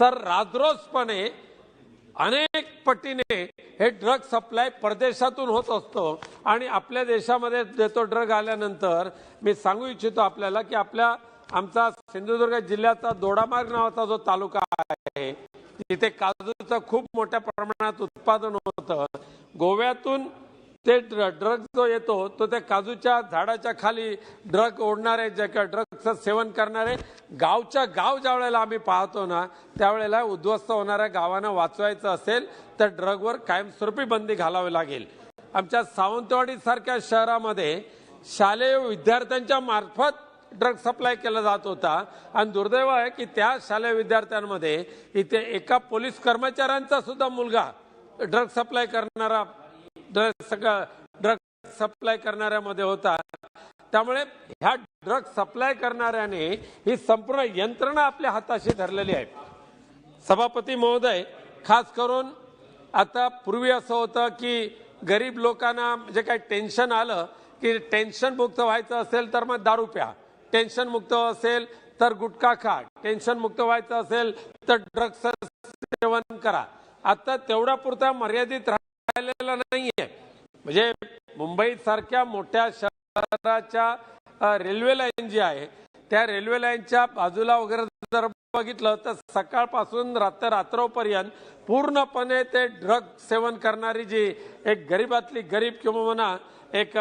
राजरोसपणे अनेक पटीने हे ड्रग सप्लाय परदेशातून होत असतो आणि आपल्या देशामध्ये देतो ड्रग आल्यानंतर मी सांगू इच्छितो आपल्याला की आमचा सिंधुदुर्ग जिल्ह्याचा दोडामार्ग नावाचा जो तालुका आहे, तिथे काजूचं खूप मोठ्या प्रमाणात उत्पादन होतं। गोव्यातून ते ड्रग जो येतो तो त्या काजूच्या झाडाच्या खाली ड्रग ओढणारे, जे ड्रगचं सेवन करणारे गावच्या गाव ज्या वेळेला आम्ही पाहतो ना, त्यावेळेला उद्ध्वस्त होणाऱ्या गावांना वाचवायचं असेल तर ड्रगवर कायमस्वरूपी बंदी घालावी लागेल। आमच्या सावंतवाडी सारख्या शहरामध्ये शालेय विद्यार्थ्यांच्या मार्फत ड्रग सप्लाय केला जात होता आणि दुर्दैव आहे की त्या शालेय विद्यार्थ्यांमध्ये इथे एका पोलीस कर्मचाऱ्यांचा सुद्धा मुलगा ड्रग सप्लाय करणारा ड्रग सप्लाय करणाऱ्यामध्ये होता। त्यामुळे ह्या ड्रग सप्लाय करणाऱ्याने ही संपूर्ण यंत्रणा आपल्या हाताशी धरलेली आहे। सभापती महोदय, खास करून आता पूर्वी असं होतं की गरीब लोकांना जे काही टेन्शन आलं की टेन्शन मुक्त व्हायचं असेल तर मग दारू प्या, टेन्शन मुक्त असेल तर गुटखा खा, टेन्शन मुक्त व्हायचं असेल तर ड्रग्स सेवन करा. आता तेवढा पुरता मर्यादित राहिलेला नाहीये. म्हणजे मुंबई सारख्या मोठ्या शहराच्या रेल्वे लाईन जी आहे त्या रेल्वे लाईनच्या बाजूला वगैरे जर बघितलं तर सकाळपासून रात्रोपर्यंत पूर्णपणे ते ड्रग सेवन करणारी जी एक गरीबातली गरीब किंवा म्हणा एक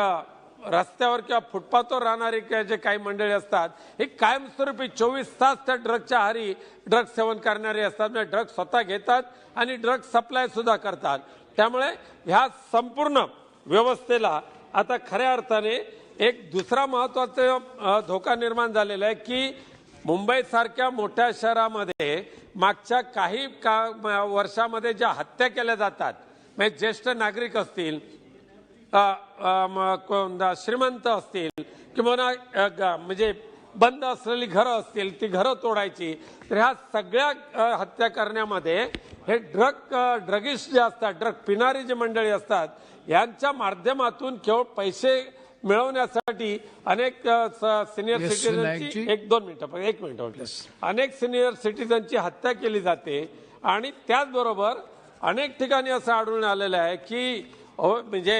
रस्त्यावर किंवा फुटपाथवर राहणारी जे काही मंडळी असतात हे कायमस्वरूपी 24 तास त्या ड्रगच्या आहारी ड्रग सेवन करणारे असतात. म्हणजे ड्रग स्वतः घेतात आणि ड्रग सप्लाय सुद्धा करतात. त्यामुळे ह्या संपूर्ण व्यवस्थेला आता खऱ्या अर्थाने एक दुसरा महत्वाचा धोका निर्माण झालेला आहे की मुंबई सारख्या मोठ्या शहरामध्ये मागच्या काही वर्षामध्ये ज्या हत्या केल्या जातात, म्हणजे ज्येष्ठ नागरिक असतील, श्रीमंत असतील किंवा म्हणजे बंद असलेली घरं असतील ती घरं तोडायची, तर ह्या सगळ्या हत्या करण्यामध्ये हे ड्रगिस्ट जे असतात, ड्रग पिणारी जी मंडळी असतात यांच्या माध्यमातून केवळ पैसे मिळवण्यासाठी अनेक सिनियर सिटीजनची एक मिनिट अनेक सिनियर सिटीजनची हत्या केली जाते. आणि त्याचबरोबर अनेक ठिकाणी असं आढळून आलेलं आहे की म्हणजे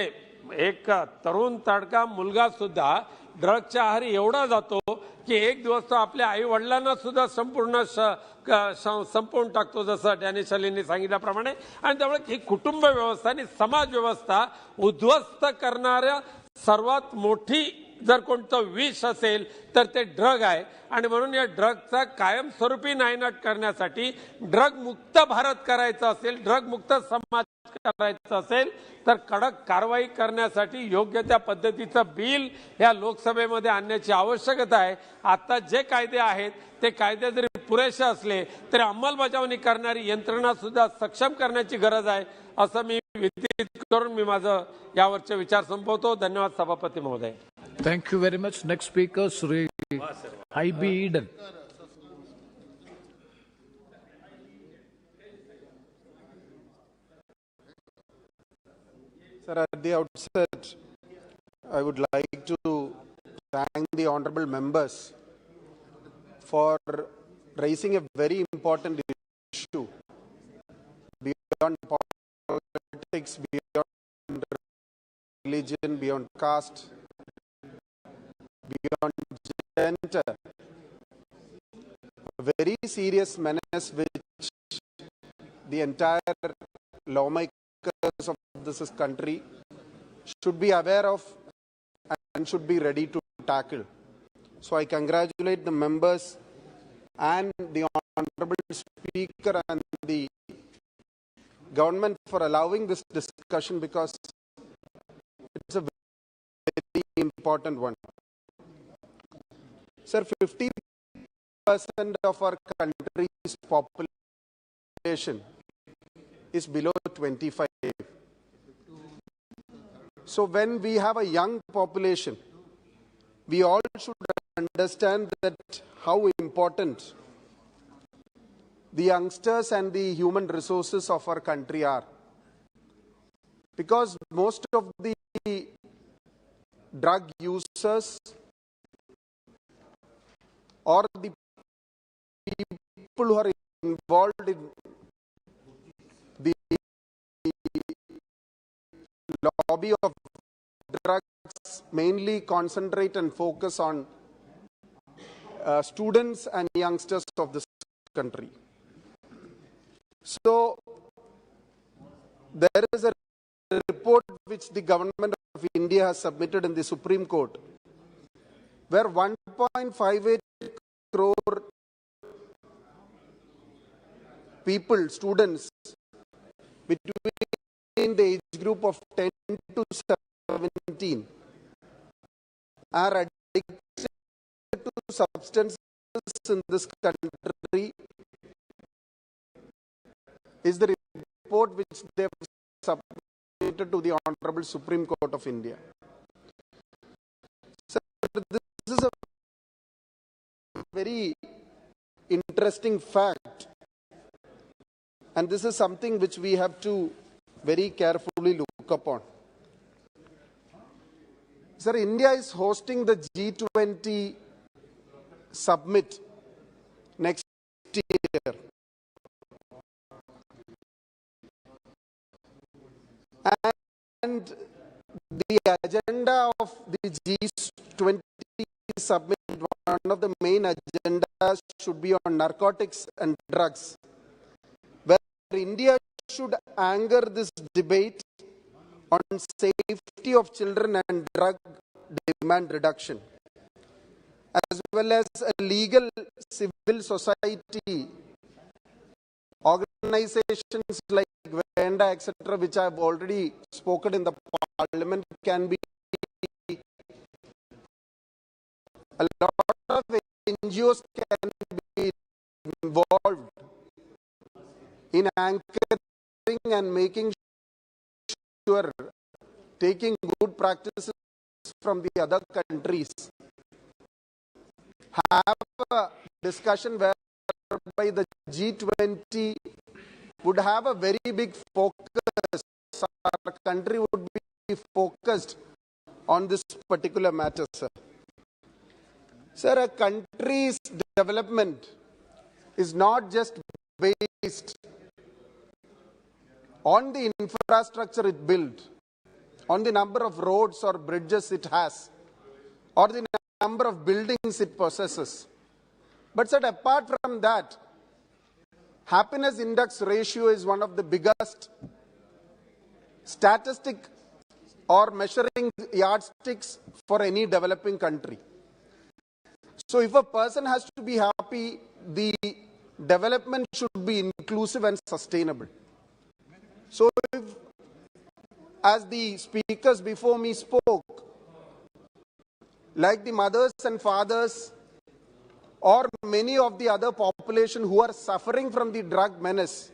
एक तरुण तडका मुलगा सुद्धा ड्रगच्या आहारी एवढा जातो की एक दिवस तो आपल्या आई वडिलांना सुद्धा संपूर्ण संपवून टाकतो, जसं डॅनिश अलींनी सांगितल्याप्रमाणे. आणि त्यामुळे ही कुटुंब व्यवस्था आणि समाज व्यवस्था उद्ध्वस्त करणाऱ्या सर्वात मोठी जर कोणतं विष असेल तर ते ड्रग आहे. आणि म्हणून या ड्रगचा कायमस्वरूपी नायनाट करण्यासाठी ड्रग मुक्त भारत करायचा असेल, ड्रग मुक्त समाज करायचं असेल तर कडक कारवाई करण्यासाठी योग्य त्या पद्धतीचं बिल या लोकसभेमध्ये आणण्याची आवश्यकता आहे. आता जे कायदे आहेत ते कायदे जरी पुरेसे असले तरी अंमलबजावणी करणारी यंत्रणा सुद्धा सक्षम करण्याची गरज आहे, असं मी विदित करून मी माझं यावरचे विचार संपवतो. धन्यवाद सभापती महोदय. Thank you very much. Next speaker, Sri I.B. Eden. Sir, at the outset, I would like to thank the honourable members for raising a very important issue beyond politics, beyond religion, beyond caste, beyond gender. A very serious menace which the entire lawmakers of this country should be aware of and should be ready to tackle. So I congratulate the members and the honourable speaker and the government for allowing this discussion, because it's a very important one. Sir, 50% of our country's population is below 25. So when we have a young population, we all should understand that how important the youngsters and the human resources of our country are. Because most of the drug users or the people who are involved in the lobby of drugs mainly concentrate and focus on students and youngsters of this country. So there is a report which the government of India has submitted in the Supreme Court, where 1.58 crore people, students between the age group of 10 to 17 are addicted to substances in this country, is the report which they have submitted to the Honorable Supreme Court of India. So this is a very interesting fact, and this is something which we have to very carefully look upon. Sir, India is hosting the G20 summit next year. And the agenda of the G20 summit, one of the main agendas should be on narcotics and drugs, where India should anchor this debate on safety of children and drug demand reduction, as well as a legal civil society organizations like YND, etc., which I have already spoken in the parliament, can be a lot of NGOs can be involved in anchoring and making sure taking good practices from the other countries. Have a discussion whereby the G20 would have a very big focus. Our country would be focused on this particular matter, sir. Sir, a country's development is not just based on the infrastructure it built, on the number of roads or bridges it has, or the number of buildings it possesses. But sir, apart from that, happiness index ratio is one of the biggest statistic or measuring yardsticks for any developing country. So if a person has to be happy, the development should be inclusive and sustainable. So if, as the speakers before me spoke, like the mothers and fathers or many of the other population who are suffering from the drug menace.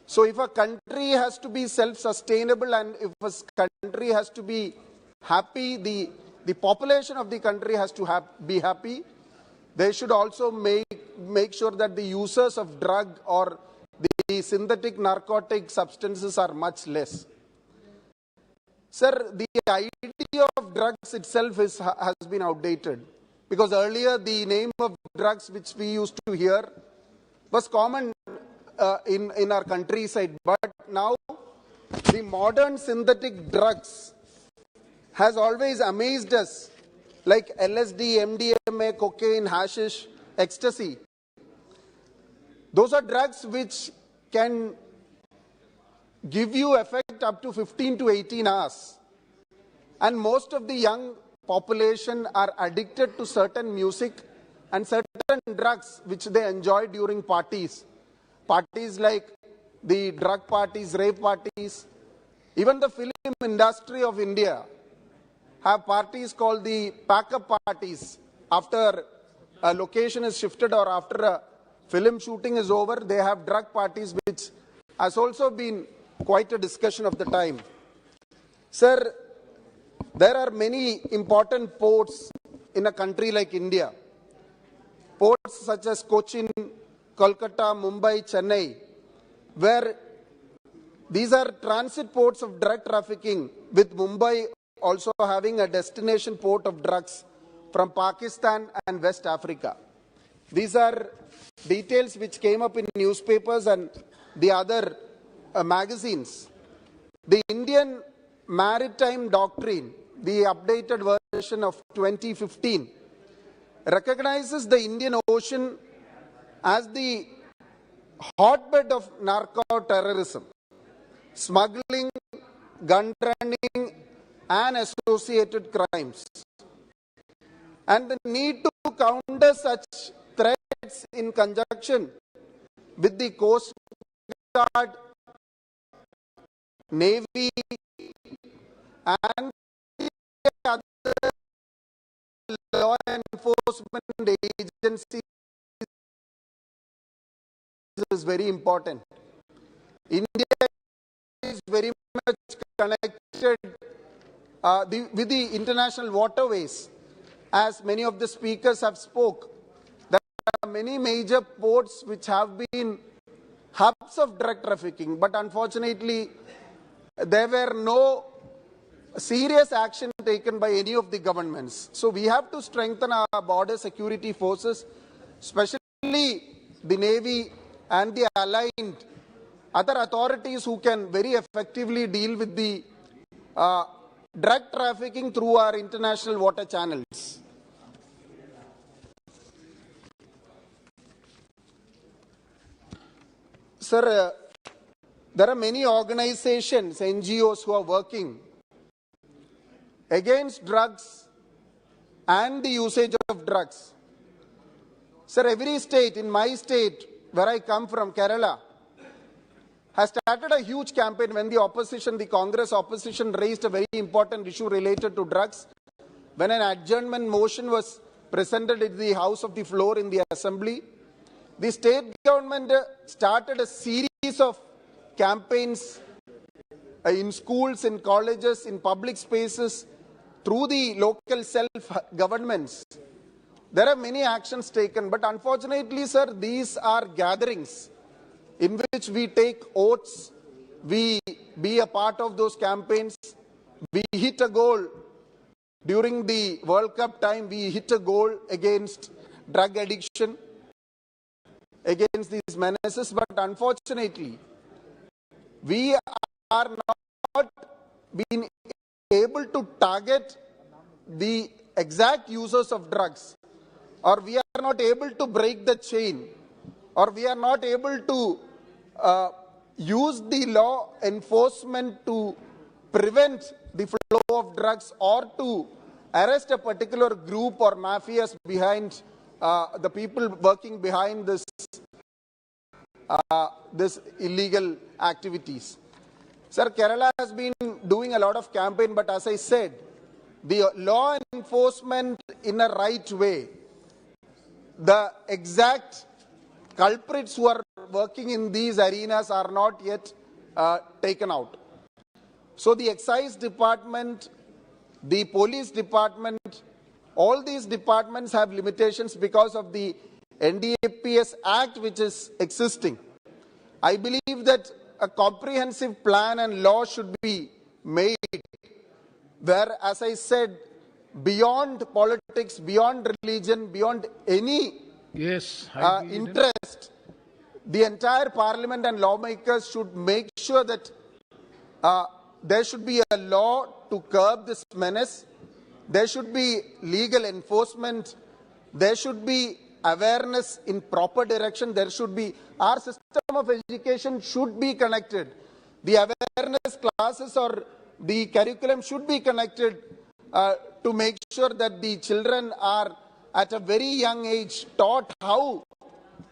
So if a country has to be self-sustainable and if a country has to be happy, the population of the country has to be happy, they should also make sure that the users of drug or the synthetic narcotic substances are much less. Sir, the idea of drugs itself has been outdated, because earlier the name of drugs which we used to hear was common in our countryside, but now the modern synthetic drugs has always amazed us, like LSD, MDMA, cocaine, hashish, ecstasy. Those are drugs which can give you effect up to 15 to 18 hours. And most of the young population are addicted to certain music and certain drugs which they enjoy during parties. Parties like the drug parties, rave parties. Even the film industry of India have parties called the pack-up parties. After a location is shifted or after a film shooting is over, they have drug parties, which has also been quite a discussion of the time. Sir, there are many important ports in a country like India. Ports such as Cochin, Kolkata, Mumbai, Chennai, where these are transit ports of drug trafficking, with Mumbai also having a destination port of drugs from Pakistan and West Africa. These are details which came up in newspapers and the other magazines. The Indian Maritime Doctrine, the updated version of 2015, recognizes the Indian Ocean as the hotbed of narco-terrorism, smuggling, gun running, and associated crimes. And the need to counter such threats in conjunction with the Coast Guard, Navy, and the other law enforcement agencies is very important. India is very much connected with the international waterways. As many of the speakers have spoke, there are many major ports which have been hubs of drug trafficking, but unfortunately, there were no serious action taken by any of the governments. So we have to strengthen our border security forces, especially the Navy and the aligned other authorities who can very effectively deal with the drug trafficking through our international water channels. Sir, there are many organizations, NGOs who are working against drugs and the usage of drugs. Sir, every state, in my state, where I come from, Kerala, has started a huge campaign when the opposition, the Congress opposition, raised a very important issue related to drugs. When an adjournment motion was presented in the House of the Floor in the Assembly, the state government started a series of campaigns in schools, in colleges, in public spaces, through the local self-governments. There are many actions taken, but unfortunately, sir, these are gatherings in which we take oaths, we be a part of those campaigns, we hit a goal. During the World Cup time, we hit a goal against drug addiction, against these menaces, but unfortunately, we are not being able to target the exact users of drugs, or we are not able to break the chain, or we are not able to use the law enforcement to prevent the flow of drugs or to arrest a particular group or mafias behind the people working behind this illegal activities. Sir, Kerala has been doing a lot of campaign, but as I said, the law enforcement in a right way, the exact culprits who are working in these arenas are not yet taken out. So the excise department, the police department, all these departments have limitations because of the NDPS Act which is existing. I believe that a comprehensive plan and law should be made where, as I said, beyond politics, beyond religion, beyond any interest, the entire parliament and lawmakers should make sure that there should be a law to curb this menace, there should be legal enforcement, there should be awareness in proper direction, there should be, our system of education should be connected. The awareness classes or the curriculum should be connected to make sure that the children are at a very young age taught how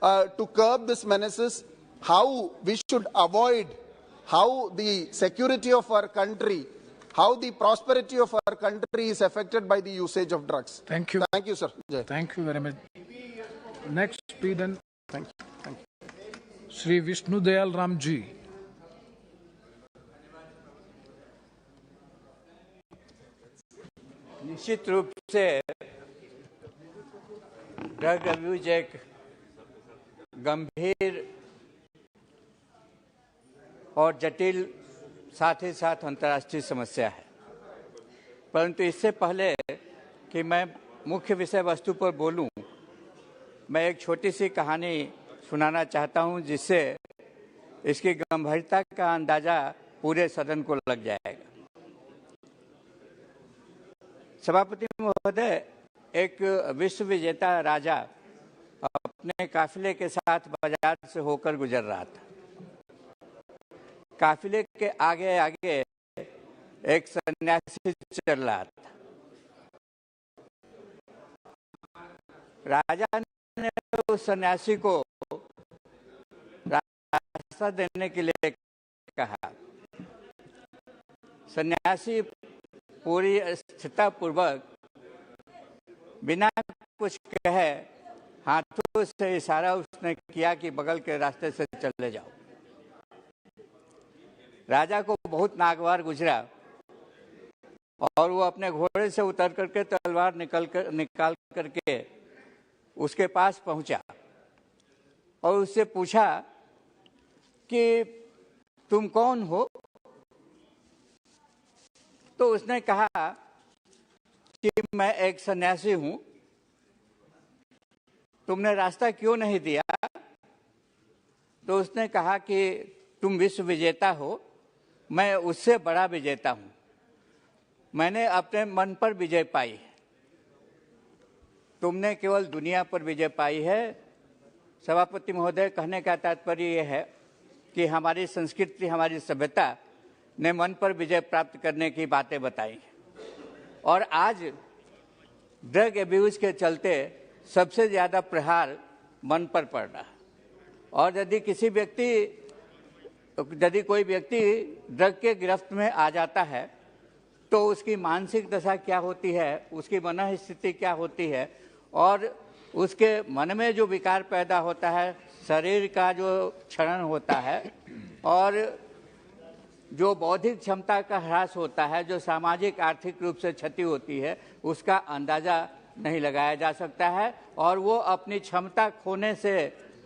to curb these menaces, how we should avoid, how the security of our country, how the prosperity of our country is affected by the usage of drugs. Thank you. Thank you, sir. Jai. Thank you very much. Next, please then. Thank you. Thank you. Shri Vishnu Dayal Ramji. निश्चित रूप से drug abuse एक गंभीर और जटिल साथ ही साथ अंतर्राष्ट्रीय समस्या है, परंतु इससे पहले कि मैं मुख्य विषय वस्तु पर बोलूं, मैं एक छोटी सी कहानी सुनाना चाहता हूं जिससे इसकी गंभीरता का अंदाजा पूरे सदन को लग जाएगा। सभापति महोदय, एक विश्व विजेता राजा अपने काफिले के साथ बाजार से होकर गुजर रहा था। काफिले के आगे आगे एक सन्यासी चल रहा था। राजा ने उस सन्यासी को रास्ता देने के लिए कहा। सन्यासी पूरी स्थिरतापूर्वक बिना कुछ कहे हाथों से इशारा उसने किया कि बगल के रास्ते से चले जाओ। राजा को बहुत नागवार गुजरा और वो अपने घोड़े से उतर करके तलवार निकाल करके उसके पास पहुंचा और उससे पूछा कि तुम कौन हो? तो उसने कहा कि मैं एक सन्यासी हूं। तुमने रास्ता क्यों नहीं दिया? तो उसने कहा कि तुम विश्व विजेता हो, मैं उससे बड़ा विजेता हूं। मैंने अपने मन पर विजय पाई, तुमने केवल दुनिया पर विजय पाई है। सभापति महोदय, कहने का तात्पर्य यह है कि हमारी संस्कृति, हमारी सभ्यता ने मन पर विजय प्राप्त करने की बातें बताई, और आज ड्रग एब्यूज के चलते सबसे ज्यादा प्रहार मन पर पड़ रहा है। और यदि कोई व्यक्ति ड्रग के गिरफ्त में आ जाता है तो उसकी मानसिक दशा क्या होती है, उसकी मन स्थिति क्या होती है, और उसके मन में जो विकार पैदा होता है, शरीर का जो क्षरण होता है, और जो बौद्धिक क्षमता का ह्रास होता है, जो सामाजिक आर्थिक रूप से क्षति होती है, उसका अंदाजा नहीं लगाया जा सकता है। और वो अपनी क्षमता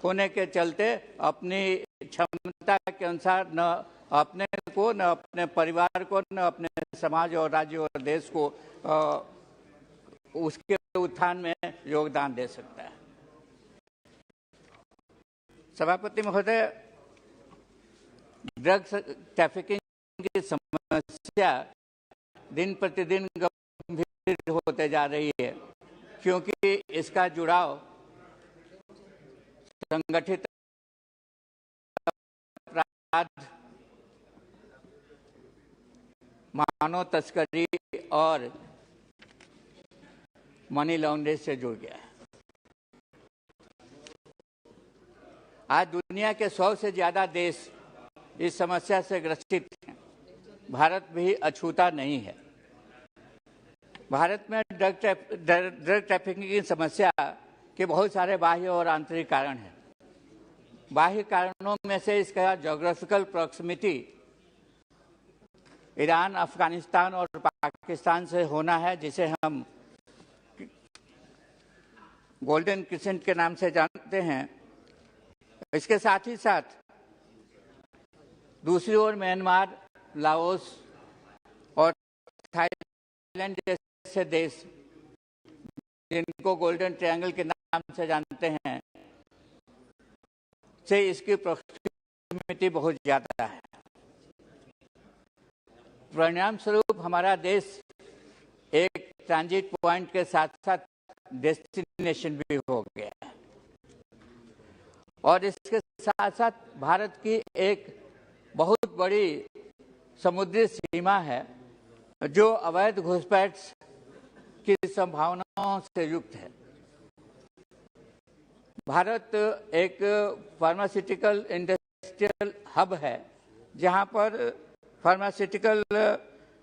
खोने के चलते अपनी क्षमता के अनुसार न अपने को, न अपने परिवार को, न अपने समाज और राज्य और देश को उसके उत्थान में योगदान दे सकता है। सभापति महोदय, ड्रग्स ट्रैफिकिंग की समस्या दिन प्रतिदिन गंभीर होते जा रही है, क्योंकि इसका जुड़ाव संगठित अपराध, मानव तस्करी और मनी लॉन्ड्रिंग से जुड़ गया है। आज दुनिया के 100 से ज्यादा देश इस समस्या से ग्रसित हैं। भारत भी अछूता नहीं है। भारत में ड्रग ट्रैफिकिंग की समस्या के बहुत सारे बाह्य और आंतरिक कारण हैं। बाह्य कारणों में से इसका ज्योग्राफिकल प्रॉक्सिमिटी ईरान, अफगानिस्तान और पाकिस्तान से होना है, जिसे हम गोल्डन क्रिसेंट के नाम से जानते हैं। इसके साथ ही साथ दूसरी ओर म्यांमार, लाओस और थाईलैंड जैसे देश, जिनको गोल्डन ट्रायंगल के नाम से जानते हैं, से इसकी प्रॉक्सिमिटी बहुत ज्यादा है। परिणाम स्वरूप हमारा देश एक ट्रांजिट पॉइंट के साथ साथ डेस्टिनेशन भी हो गया है, और इसके साथ साथ भारत की एक बहुत बड़ी समुद्री सीमा है जो अवैध घुसपैठ की संभावनाओं से युक्त है। भारत एक फार्मास्यूटिकल इंडस्ट्रियल हब है, जहां पर फार्मास्यूटिकल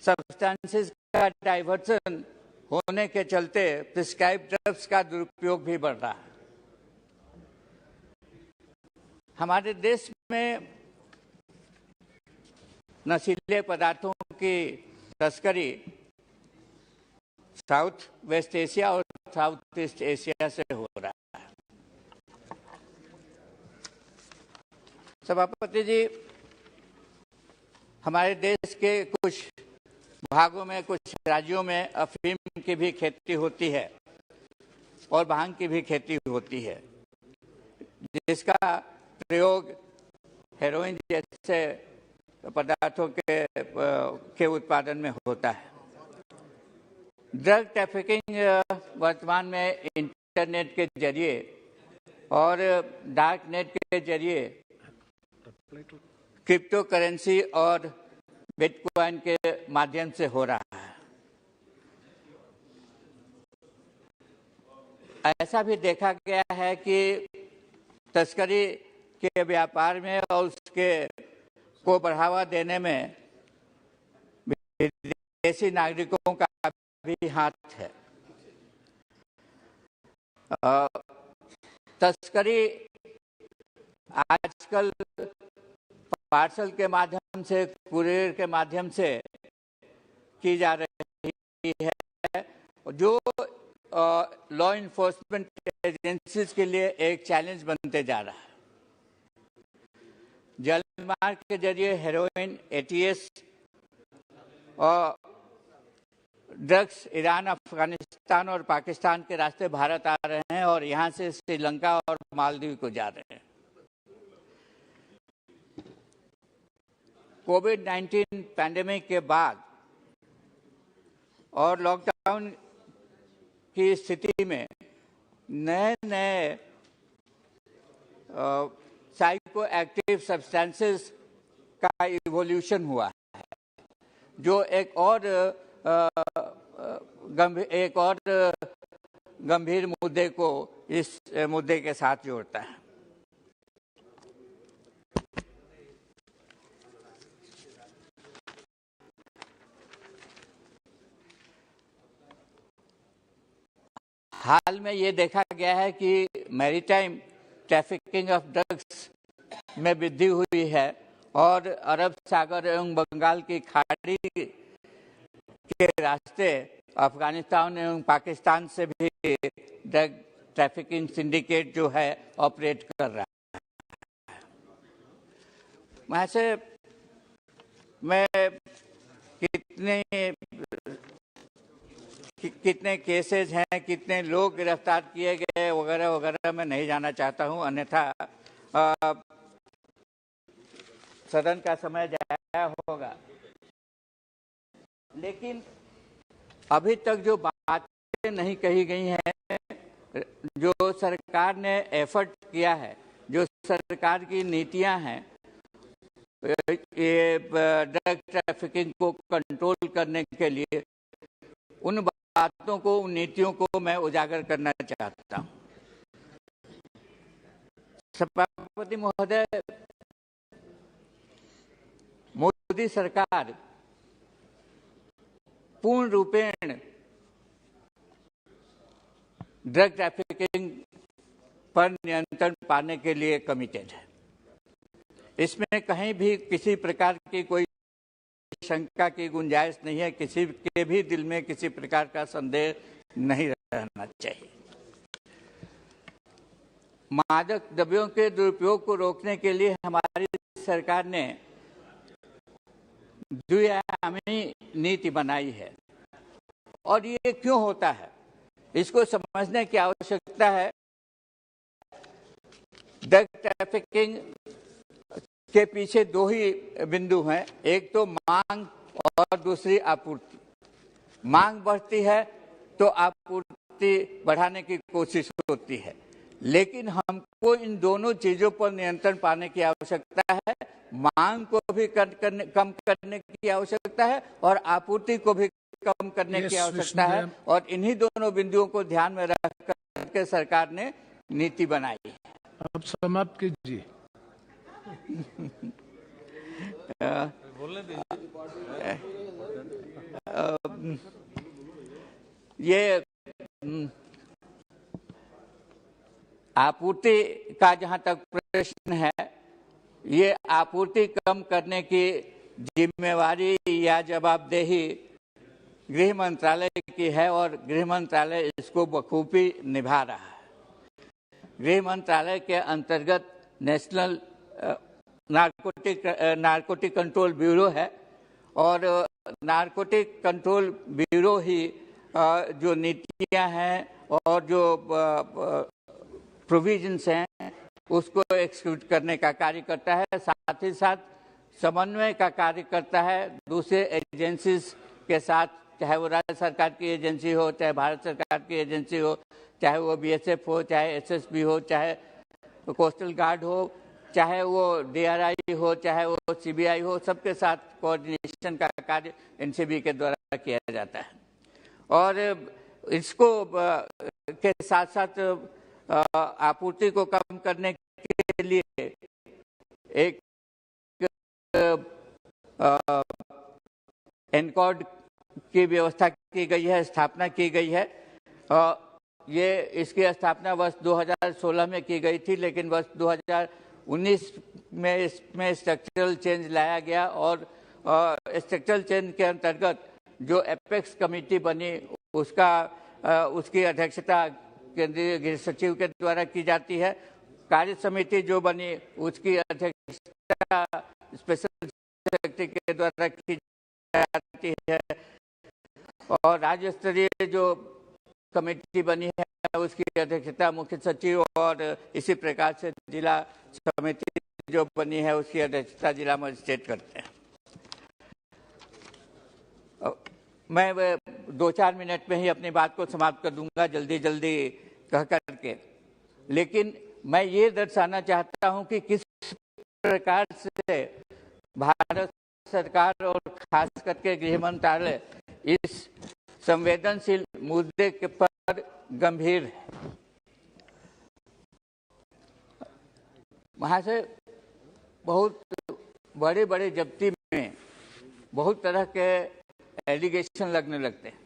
सब्सटेंसेस का डाइवर्जन होने के चलते प्रिस्क्राइब ड्रग्स का दुरुपयोग भी बढ़ रहा है। हमारे देश में नशीले पदार्थों की तस्करी साउथ वेस्ट एशिया और साउथ ईस्ट एशिया से हो रहा है। सभापति जी, हमारे देश के कुछ भागों में, कुछ राज्यों में अफीम की भी खेती होती है और भांग की भी खेती होती है, जिसका प्रयोग हेरोइन जैसे पदार्थों के उत्पादन में होता है। ड्रग ट्रैफिकिंग वर्तमान में इंटरनेट के जरिए और डार्क नेट के जरिए, क्रिप्टो करेंसी और बिटकॉइन के माध्यम से हो रहा है। ऐसा भी देखा गया है कि तस्करी के व्यापार में और उसके को बढ़ावा देने में विदेशी नागरिकों का भी हाथ है। तस्करी आजकल पार्सल के माध्यम से, कुरियर के माध्यम से की जा रही है, जो लॉ इन्फोर्समेंट एजेंसीज के लिए एक चैलेंज बनते जा रहा है। जल म्यांमार के जरिए हेरोइन, एटीएस और ड्रग्स ईरान, अफगानिस्तान और पाकिस्तान के रास्ते भारत आ रहे हैं और यहां से श्रीलंका और मालदीव को जा रहे हैं। कोविड-19 पैंडेमिक के बाद और लॉकडाउन की स्थिति में नए नए साइको एक्टिव सब्सटेंसेस का इवोल्यूशन हुआ है, जो एक और गंभीर मुद्दे को इस मुद्दे के साथ जोड़ता है। हाल में ये देखा गया है कि मैरीटाइम ट्रैफिकिंग ऑफ ड्रग्स में वृद्धि हुई है और अरब सागर एवं बंगाल की खाड़ी के रास्ते अफगानिस्तान एवं पाकिस्तान से भी ड्रग ट्रैफिकिंग सिंडिकेट जो है ऑपरेट कर रहा है। वैसे मैं कितने केसेस हैं, कितने लोग गिरफ्तार किए गए वगैरह वगैरह मैं नहीं जाना चाहता हूं, अन्यथा सदन का समय जाया होगा। लेकिन अभी तक जो बातें नहीं कही गई हैं, जो सरकार ने एफर्ट किया है, जो सरकार की नीतियां हैं ये ड्रग ट्रैफिकिंग को कंट्रोल करने के लिए, उन बातों को, उन नीतियों को मैं उजागर करना चाहता हूं। सभापति महोदय, मोदी सरकार पूर्ण रूपेण ड्रग ट्रैफिकिंग पर नियंत्रण पाने के लिए कमिटेड है। इसमें कहीं भी किसी प्रकार की कोई शंका की गुंजाइश नहीं है, किसी के भी दिल में किसी प्रकार का संदेह नहीं रहना चाहिए। मादक द्रव्यों के दुरुपयोग को रोकने के लिए हमारी सरकार ने द्विआयामी नीति बनाई है और ये क्यों होता है, इसको समझने की आवश्यकता है। ड्रग ट्रैफिकिंग के पीछे दो ही बिंदु हैं, एक तो मांग और दूसरी आपूर्ति। मांग बढ़ती है तो आपूर्ति बढ़ाने की कोशिश होती है, लेकिन हमको इन दोनों चीजों पर नियंत्रण पाने की आवश्यकता है। मांग को भी कम करने की आवश्यकता है और आपूर्ति को भी कम करने की आवश्यकता है, और इन्हीं दोनों बिंदुओं को ध्यान में रख कर सरकार ने नीति बनाई है। अब समाप्त कीजिए। ये आपूर्ति का जहां तक प्रश्न है, ये आपूर्ति कम करने की जिम्मेवारी या जवाबदेही गृह मंत्रालय की है और गृह मंत्रालय इसको बखूबी निभा रहा है। गृह मंत्रालय के अंतर्गत नेशनल नारकोटिक कंट्रोल ब्यूरो है और नारकोटिक कंट्रोल ब्यूरो ही जो नीतियां हैं और जो प्रोविजंस हैं उसको एक्सिक्यूट करने का कार्य करता है, साथ ही साथ समन्वय का कार्य करता है दूसरे एजेंसीज के साथ, चाहे वो राज्य सरकार की एजेंसी हो, चाहे भारत सरकार की एजेंसी हो, चाहे वो बीएसएफ हो, चाहे एसएसबी हो, चाहे कोस्टल गार्ड हो, चाहे वो डीआरआई हो, चाहे वो सीबीआई हो, सबके साथ कोऑर्डिनेशन का कार्य एनसीबी के द्वारा किया जाता है। और इसको के साथ साथ आपूर्ति को कम करने के लिए एक एनकॉर्ड की व्यवस्था की गई है, स्थापना की गई है। ये इसकी स्थापना वर्ष 2016 में की गई थी, लेकिन वर्ष 2019 में इसमें स्ट्रक्चरल चेंज लाया गया और स्ट्रक्चरल चेंज के अंतर्गत जो एपेक्स कमेटी बनी उसकी अध्यक्षता केंद्रीय गृह सचिव के द्वारा की जाती है। कार्य समिति जो बनी उसकी अध्यक्षता स्पेशल सेक्रेटरी के द्वारा की जाती है और राज्य स्तरीय जो कमेटी बनी है उसकी अध्यक्षता मुख्य सचिव और इसी प्रकार से जिला समिति जो बनी है उसकी अध्यक्षता जिला मजिस्ट्रेट करते हैं। मैं 2-4 मिनट में ही अपनी बात को समाप्त कर दूंगा जल्दी जल्दी कह करके, लेकिन मैं ये दर्शाना चाहता हूं कि किस प्रकार से भारत सरकार और खास करके गृह मंत्रालय इस संवेदनशील मुद्दे के पर गंभीर है। वहां से बहुत बड़े बड़े जब्ती में बहुत तरह के एलिगेशन लगने लगते हैं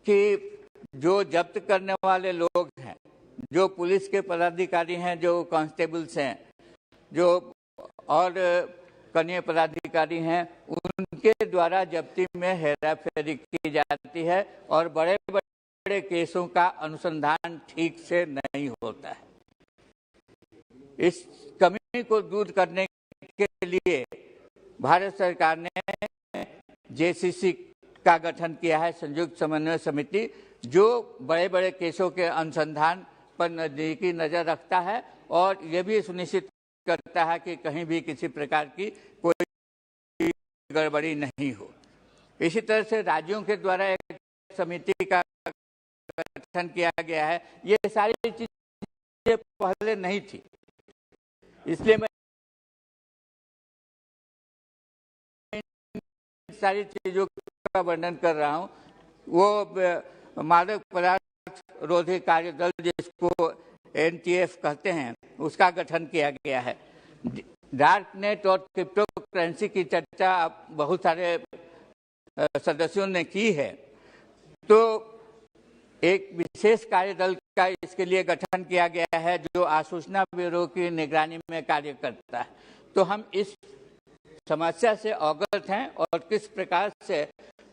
कि जो जब्त करने वाले लोग हैं, जो पुलिस के पदाधिकारी हैं, जो कांस्टेबल्स हैं, जो और कनीय पदाधिकारी हैं, उनके द्वारा जब्ती में हेराफेरी की जाती है और बड़े बड़े केसों का अनुसंधान ठीक से नहीं होता है। इस कमी को दूर करने के लिए भारत सरकार ने जेसीसी का गठन किया है, संयुक्त समन्वय समिति, जो बड़े बड़े केसों के अनुसंधान पर नजदीकी नजर रखता है और ये भी सुनिश्चित करता है कि कहीं भी किसी प्रकार की कोई गड़बड़ी नहीं हो। इसी तरह से राज्यों के द्वारा एक समिति का गठन किया गया है। ये सारी चीजें पहले नहीं थी, इसलिए मैं सारी चीजों का वर्णन कर रहा हूं। वो मादक पदार्थ रोधी कार्य दल, जिसको NTF कहते हैं, उसका गठन किया गया है। डार्क नेट और क्रिप्टो करेंसी की चर्चा बहुत सारे सदस्यों ने की है, तो एक विशेष कार्य दल का इसके लिए गठन किया गया है जो आसूचना ब्यूरो की निगरानी में कार्य करता है। तो हम इस समस्या से अवगत हैं और किस प्रकार से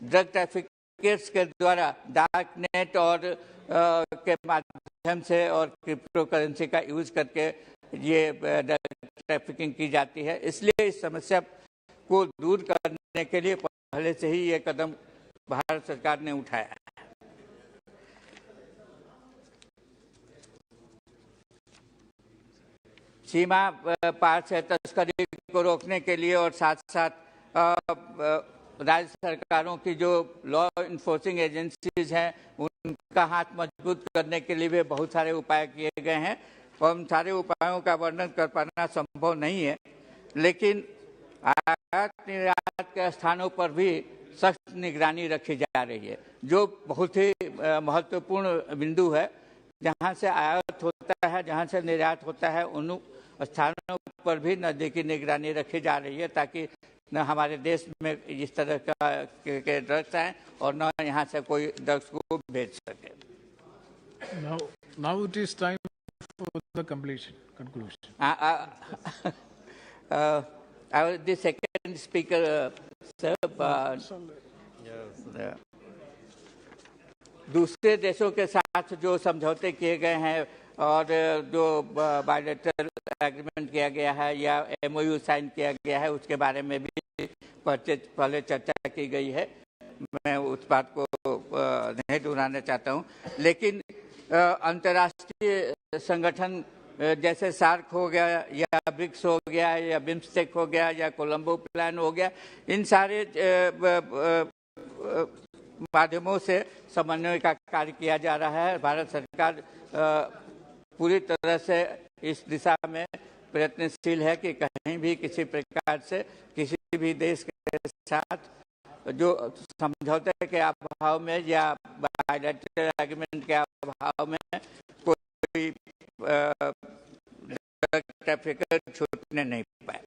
ड्रग ट्रैफिकर्स के द्वारा डार्क नेट और के माध्यम से और क्रिप्टो करेंसी का यूज करके ये ड्रग ट्रैफिकिंग की जाती है। इसलिए इस समस्या को दूर करने के लिए पहले से ही ये कदम भारत सरकार ने उठाया है। सीमा पार से तस्करी को रोकने के लिए और साथ साथ राज्य सरकारों की जो लॉ इन्फोर्सिंग एजेंसीज हैं उनका हाथ मजबूत करने के लिए भी बहुत सारे उपाय किए गए हैं और उन सारे उपायों का वर्णन कर पाना संभव नहीं है, लेकिन आयात निर्यात के स्थानों पर भी सख्त निगरानी रखी जा रही है, जो बहुत ही महत्वपूर्ण बिंदु है। जहां से आयात होता है, जहां से निर्यात होता है, उन स्थानों पर भी नजदीकी निगरानी रखी जा रही है ताकि न हमारे देश में इस तरह के ड्रग्स आए और न यहाँ से कोई ड्रग्स को भेज सके। Now it is time for the conclusion. I was the second speaker, sir. दूसरे देशों के साथ जो समझौते किए गए हैं और जो बायलैटरल एग्रीमेंट किया गया है या MOU साइन किया गया है, उसके बारे में भी पहले चर्चा की गई है। मैं उस बात को नहीं दोहराना चाहता हूं, लेकिन अंतर्राष्ट्रीय संगठन जैसे सार्क हो गया या ब्रिक्स हो गया या बिम्स्टेक हो गया या कोलंबो प्लान हो गया, इन सारे माध्यमों से समन्वय का कार्य किया जा रहा है। भारत सरकार पूरी तरह से इस दिशा में प्रयत्नशील है कि कहीं भी किसी प्रकार से किसी भी देश के साथ जो समझौते के अभाव में या बायलैटरल एग्रीमेंट के अभाव में कोई ट्रैफिकर छूटने नहीं पाए।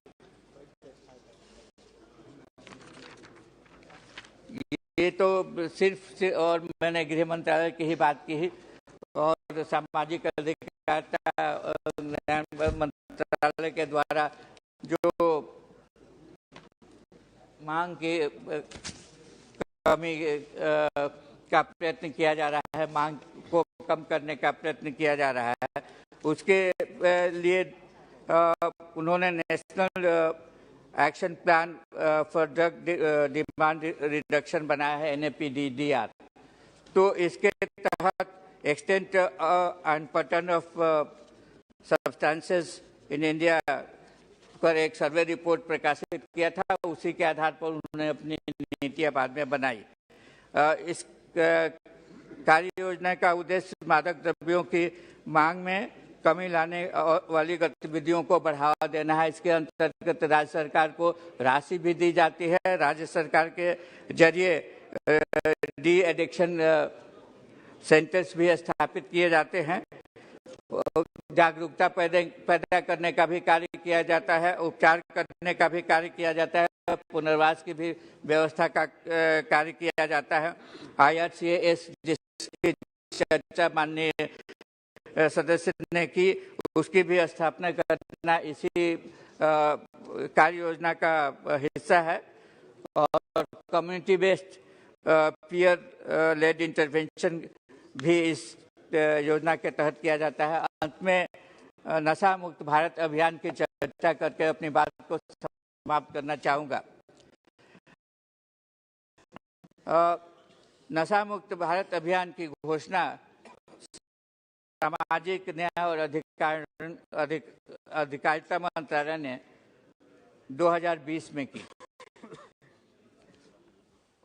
ये तो सिर्फ और मैंने गृह मंत्रालय की ही बात की और सामाजिक अधिकारिता मंत्रालय के द्वारा जो मांग की कमी का प्रयत्न किया जा रहा है, मांग को कम करने का प्रयत्न किया जा रहा है, उसके लिए उन्होंने national action plan for drug demand reduction बनाया है, NAPDDR। तो इसके तहत extent and pattern of substances in India पर एक सर्वे रिपोर्ट प्रकाशित किया था। उसी के आधार पर उन्होंने अपनी नीतियां बाद में बनाई। इस कार्य योजना का उद्देश्य मादक द्रव्यों की मांग में कमी लाने वाली गतिविधियों को बढ़ावा देना है। इसके अंतर्गत राज्य सरकार को राशि भी दी जाती है। राज्य सरकार के जरिए डी एडिक्शन सेंटर्स भी स्थापित किए जाते हैं। जागरूकता पैदा करने का भी कार्य किया जाता है, उपचार करने का भी कार्य किया जाता है, पुनर्वास की भी व्यवस्था का कार्य किया जाता है। IRCAS जिसकी चर्चा माननीय सदस्य ने की, उसकी भी स्थापना करना इसी कार्य योजना का हिस्सा है। और community based peer led intervention भी इस योजना के तहत किया जाता है। अंत में नशा मुक्त भारत अभियान की चर्चा करके अपनी बात को समाप्त करना चाहूँगा। नशा मुक्त भारत अभियान की घोषणा सामाजिक न्याय और अधिकारिता मंत्रालय ने 2020 में की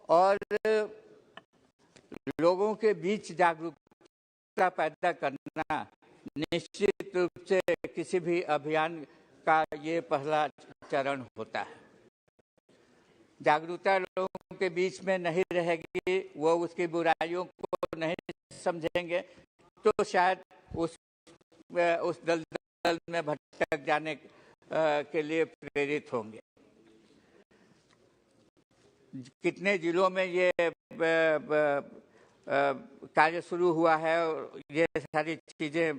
और लोगों के बीच जागरूकता पैदा करना निश्चित रूप से किसी भी अभियान का ये पहला चरण होता है। जागरूकता लोगों के बीच में नहीं रहेगी, वो उसकी बुराइयों को नहीं समझेंगे, तो शायद उस दलदल में भटक जाने के लिए प्रेरित होंगे। कितने जिलों में ये कार्य शुरू हुआ है और ये सारी चीजें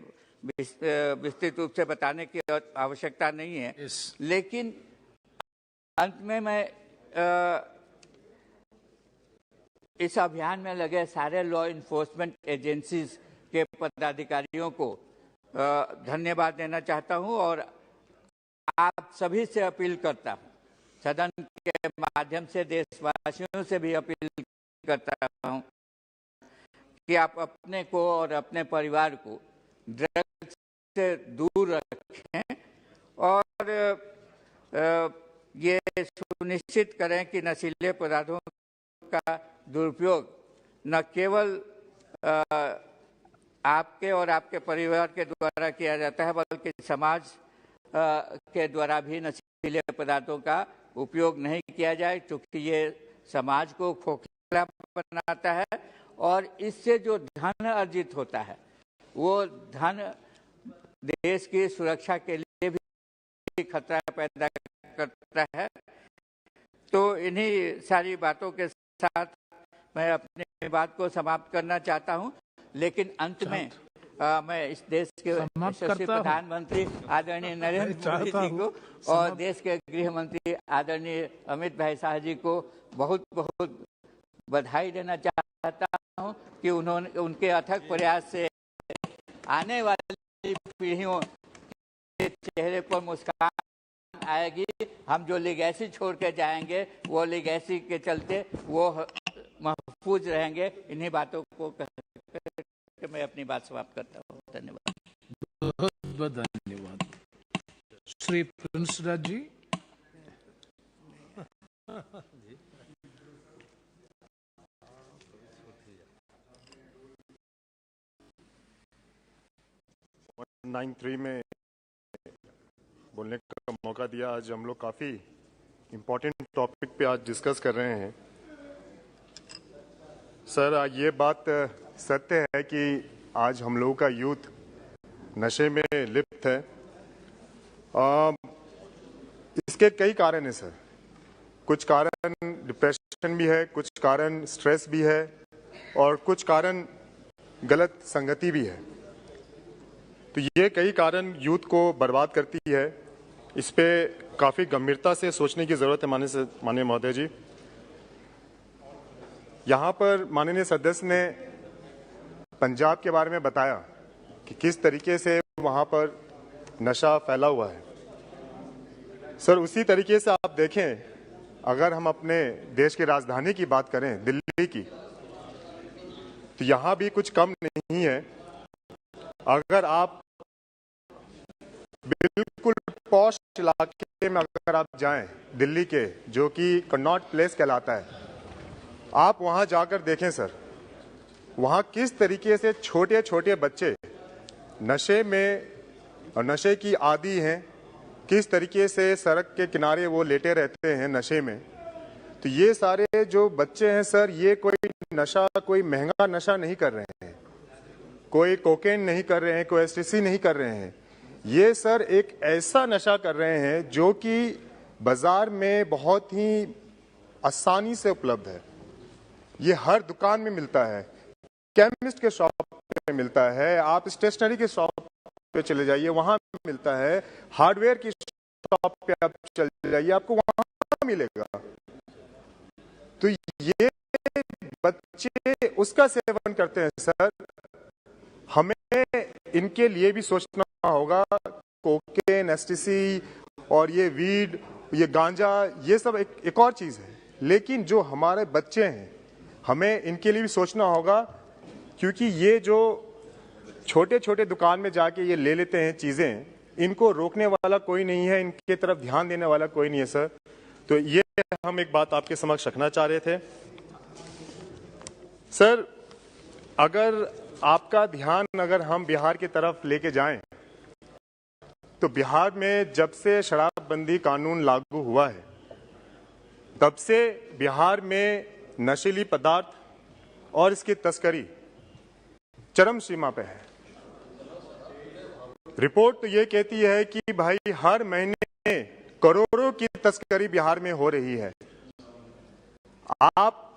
विस्तृत रूप से बताने की आवश्यकता नहीं है। लेकिन अंत में मैं इस अभियान में लगे सारे लॉ इन्फोर्समेंट एजेंसीज के पदाधिकारियों को धन्यवाद देना चाहता हूं और आप सभी से अपील करता हूं, सदन के माध्यम से देशवासियों से भी अपील करता हूं कि आप अपने को और अपने परिवार को ड्रग्स से दूर रखें और ये सुनिश्चित करें कि नशीले पदार्थों का दुरुपयोग न केवल आपके और आपके परिवार के द्वारा किया जाता है, बल्कि समाज के द्वारा भी नशीले पदार्थों का उपयोग नहीं किया जाए, क्योंकि ये समाज को खोखला बनाता है और इससे जो धन अर्जित होता है वो धन देश की सुरक्षा के लिए भी खतरा पैदा करता है। तो इन्हीं सारी बातों के साथ मैं अपनी बात को समाप्त करना चाहता हूं, लेकिन अंत में मैं इस देश के यशस्वी प्रधानमंत्री आदरणीय नरेंद्र मोदी जी को और देश के गृह मंत्री आदरणीय अमित भाई शाह जी को बहुत बहुत बधाई देना चाहता हूं कि उन्होंने उनके अथक प्रयास से आने वाली पीढ़ियों के चेहरे पर मुस्कान आएगी। हम जो लिगेसी छोड़ के जाएंगे वो लिगेसी के चलते वो महफूज रहेंगे। इन्हीं बातों को मैं अपनी बात समाप्त करता हूँ। धन्यवाद। बहुत बहुत धन्यवाद। श्री प्रिंस राज जी। में बोलने का मौका दिया। आज हम लोग काफी इम्पोर्टेंट टॉपिक पे आज डिस्कस कर रहे हैं। सर, ये बात सत्य है कि आज हम लोगों का यूथ नशे में लिप्त है। इसके कई कारण हैं सर। कुछ कारण डिप्रेशन भी है, कुछ कारण स्ट्रेस भी है और कुछ कारण गलत संगति भी है। तो ये कई कारण यूथ को बर्बाद करती है। इस पे काफी गंभीरता से सोचने की जरूरत है माननीय महोदय जी। यहाँ पर माननीय सदस्य ने पंजाब के बारे में बताया कि किस तरीके से वहाँ पर नशा फैला हुआ है। सर उसी तरीके से आप देखें, अगर हम अपने देश की राजधानी की बात करें, दिल्ली की, तो यहां भी कुछ कम नहीं है। अगर आप बिल्कुल पॉश इलाके में अगर आप जाएं, दिल्ली के, जो कि कनॉट प्लेस कहलाता है, आप वहां जाकर देखें सर, वहां किस तरीके से छोटे छोटे बच्चे नशे में और नशे की आदी हैं, किस तरीके से सड़क के किनारे वो लेटे रहते हैं नशे में। तो ये सारे जो बच्चे हैं सर, ये कोई नशा, कोई महंगा नशा नहीं कर रहे हैं, कोई कोकेन नहीं कर रहे हैं, कोई एसटीसी नहीं कर रहे हैं। ये सर एक ऐसा नशा कर रहे हैं जो कि बाजार में बहुत ही आसानी से उपलब्ध है। ये हर दुकान में मिलता है, केमिस्ट के शॉप पे मिलता है, आप स्टेशनरी के शॉप पे चले जाइए वहां मिलता है, हार्डवेयर की शॉप पे आप चले जाइए आपको वहां मिलेगा। तो ये बच्चे उसका सेवन करते हैं सर। हमें इनके लिए भी सोचना होगा। कोकेन, एसटीसी और ये वीड, ये गांजा, ये सब एक और चीज है, लेकिन जो हमारे बच्चे हैं हमें इनके लिए भी सोचना होगा, क्योंकि ये जो छोटे छोटे दुकान में जाके ये ले लेते हैं चीजें, इनको रोकने वाला कोई नहीं है, इनके तरफ ध्यान देने वाला कोई नहीं है सर। तो ये हम एक बात आपके समक्ष रखना चाह रहे थे सर। अगर आपका ध्यान अगर हम बिहार की तरफ लेके जाएं, तो बिहार में जब से शराबबंदी कानून लागू हुआ है, तब से बिहार में नशीली पदार्थ और इसकी तस्करी चरम सीमा पे है। रिपोर्ट तो ये कहती है कि भाई हर महीने करोड़ों की तस्करी बिहार में हो रही है। आप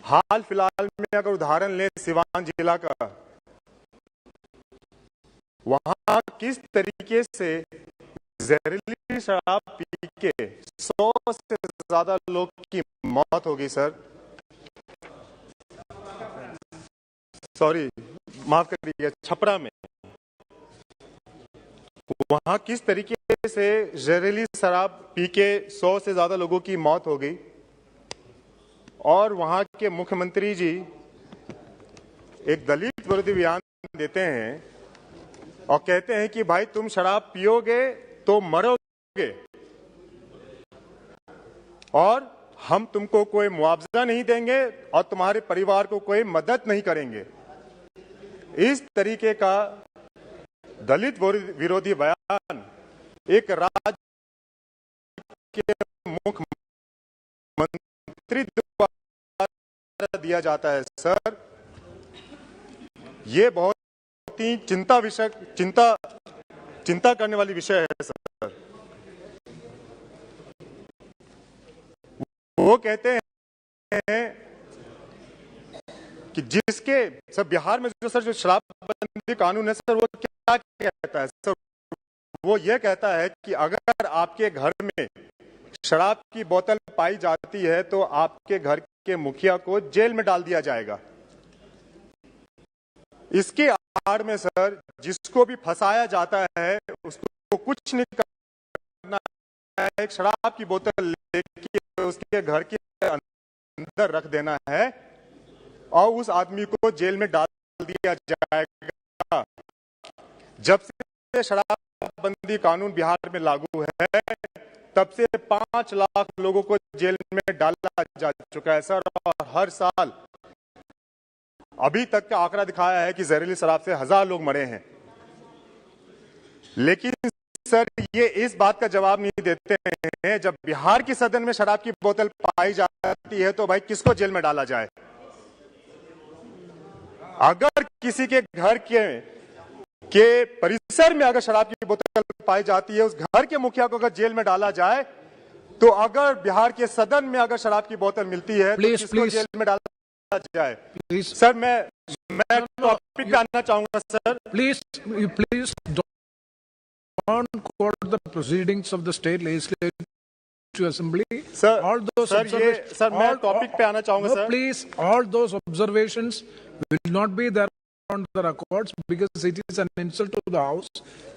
हाल फिलहाल में अगर उदाहरण लें सिवान जिला का, वहां किस तरीके से जहरीली शराब पी के 100 से ज्यादा लोग की मौत हो गई सर। सॉरी, माफ करिएगा, छपरा में वहां किस तरीके से जहरीली शराब पी के 100 से ज्यादा लोगों की मौत हो गई। और वहां के मुख्यमंत्री जी एक दलित विरोधी बयान देते हैं और कहते हैं कि भाई तुम शराब पियोगे तो मरोगे और हम तुमको कोई मुआवजा नहीं देंगे और तुम्हारे परिवार को कोई मदद नहीं करेंगे। इस तरीके का दलित विरोधी बयान एक राज्य के मुख्यमंत्री द्वारा दिया जाता है सर। ये बहुत ही चिंता करने वाली विषय है सर। वो कहते हैं कि जिसके सर बिहार में जो सर जो शराबबंदी कानून है सर, वो क्या कहता है सर? वो ये कहता है कि अगर आपके घर में शराब की बोतल पाई जाती है तो आपके घर के मुखिया को जेल में डाल दिया जाएगा। इसके आड़ में सर जिसको भी फंसाया जाता है उसको कुछ नहीं करना है, एक शराब की बोतल लेके उसके घर के अंदर रख देना है और उस आदमी को जेल में डाल दिया जाएगा। जब से शराबबंदी कानून बिहार में लागू है तब से 5 लाख लोगों को जेल में डाला जा चुका है सर। और हर साल अभी तक का आंकड़ा दिखाया है कि जहरीली शराब से 1000 लोग मरे हैं। लेकिन सर ये इस बात का जवाब नहीं देते हैं, जब बिहार की सदन में शराब की बोतल पाई जाती है तो भाई किसको जेल में डाला जाए। अगर किसी के घर के परिसर में अगर शराब की बोतल पाई जाती है, उस घर के मुखिया को अगर जेल में डाला जाए, तो अगर बिहार के सदन में अगर शराब की बोतल मिलती है तो किसको जेल में डाला जाए। सर मैं टॉपिक पे आना चाहूंगा sir. Please don't quote the proceedings of the state legislative assembly. Sir, all those sir, मैं टॉपिक पे आना चाहूंगा sir. Please, all those observations will not be there on the records because it is an insult to the House.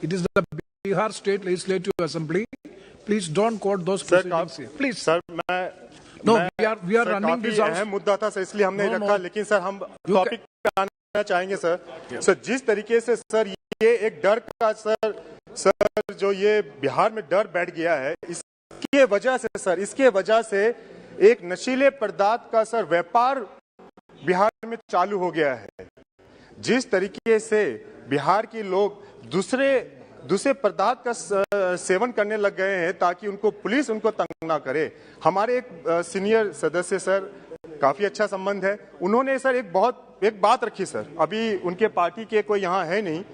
It is the Bihar State Legislative Assembly. Please don't quote those sir proceedings here. Please. Sir मैं No, मैं- we are sir, running काफी this house. अहम मुद्दा था sir, इसलिए हमने No, रखा, no. लेकिन सर हम You टॉपिक पे आना चाहेंगे सर। सर जिस तरीके से सर ये एक डर का सर जो ये बिहार में डर बैठ गया है, इसके वजह से सर, इसके वजह से एक नशीले पदार्थ का सर व्यापार बिहार में चालू हो गया है। जिस तरीके से बिहार के लोग दूसरे पदार्थ का सेवन करने लग गए हैं ताकि उनको पुलिस उनको तंग ना करे। हमारे एक सीनियर सदस्य सर, काफी अच्छा संबंध है, उन्होंने सर एक बात रखी सर, अभी उनके पार्टी के कोई यहाँ है नहीं,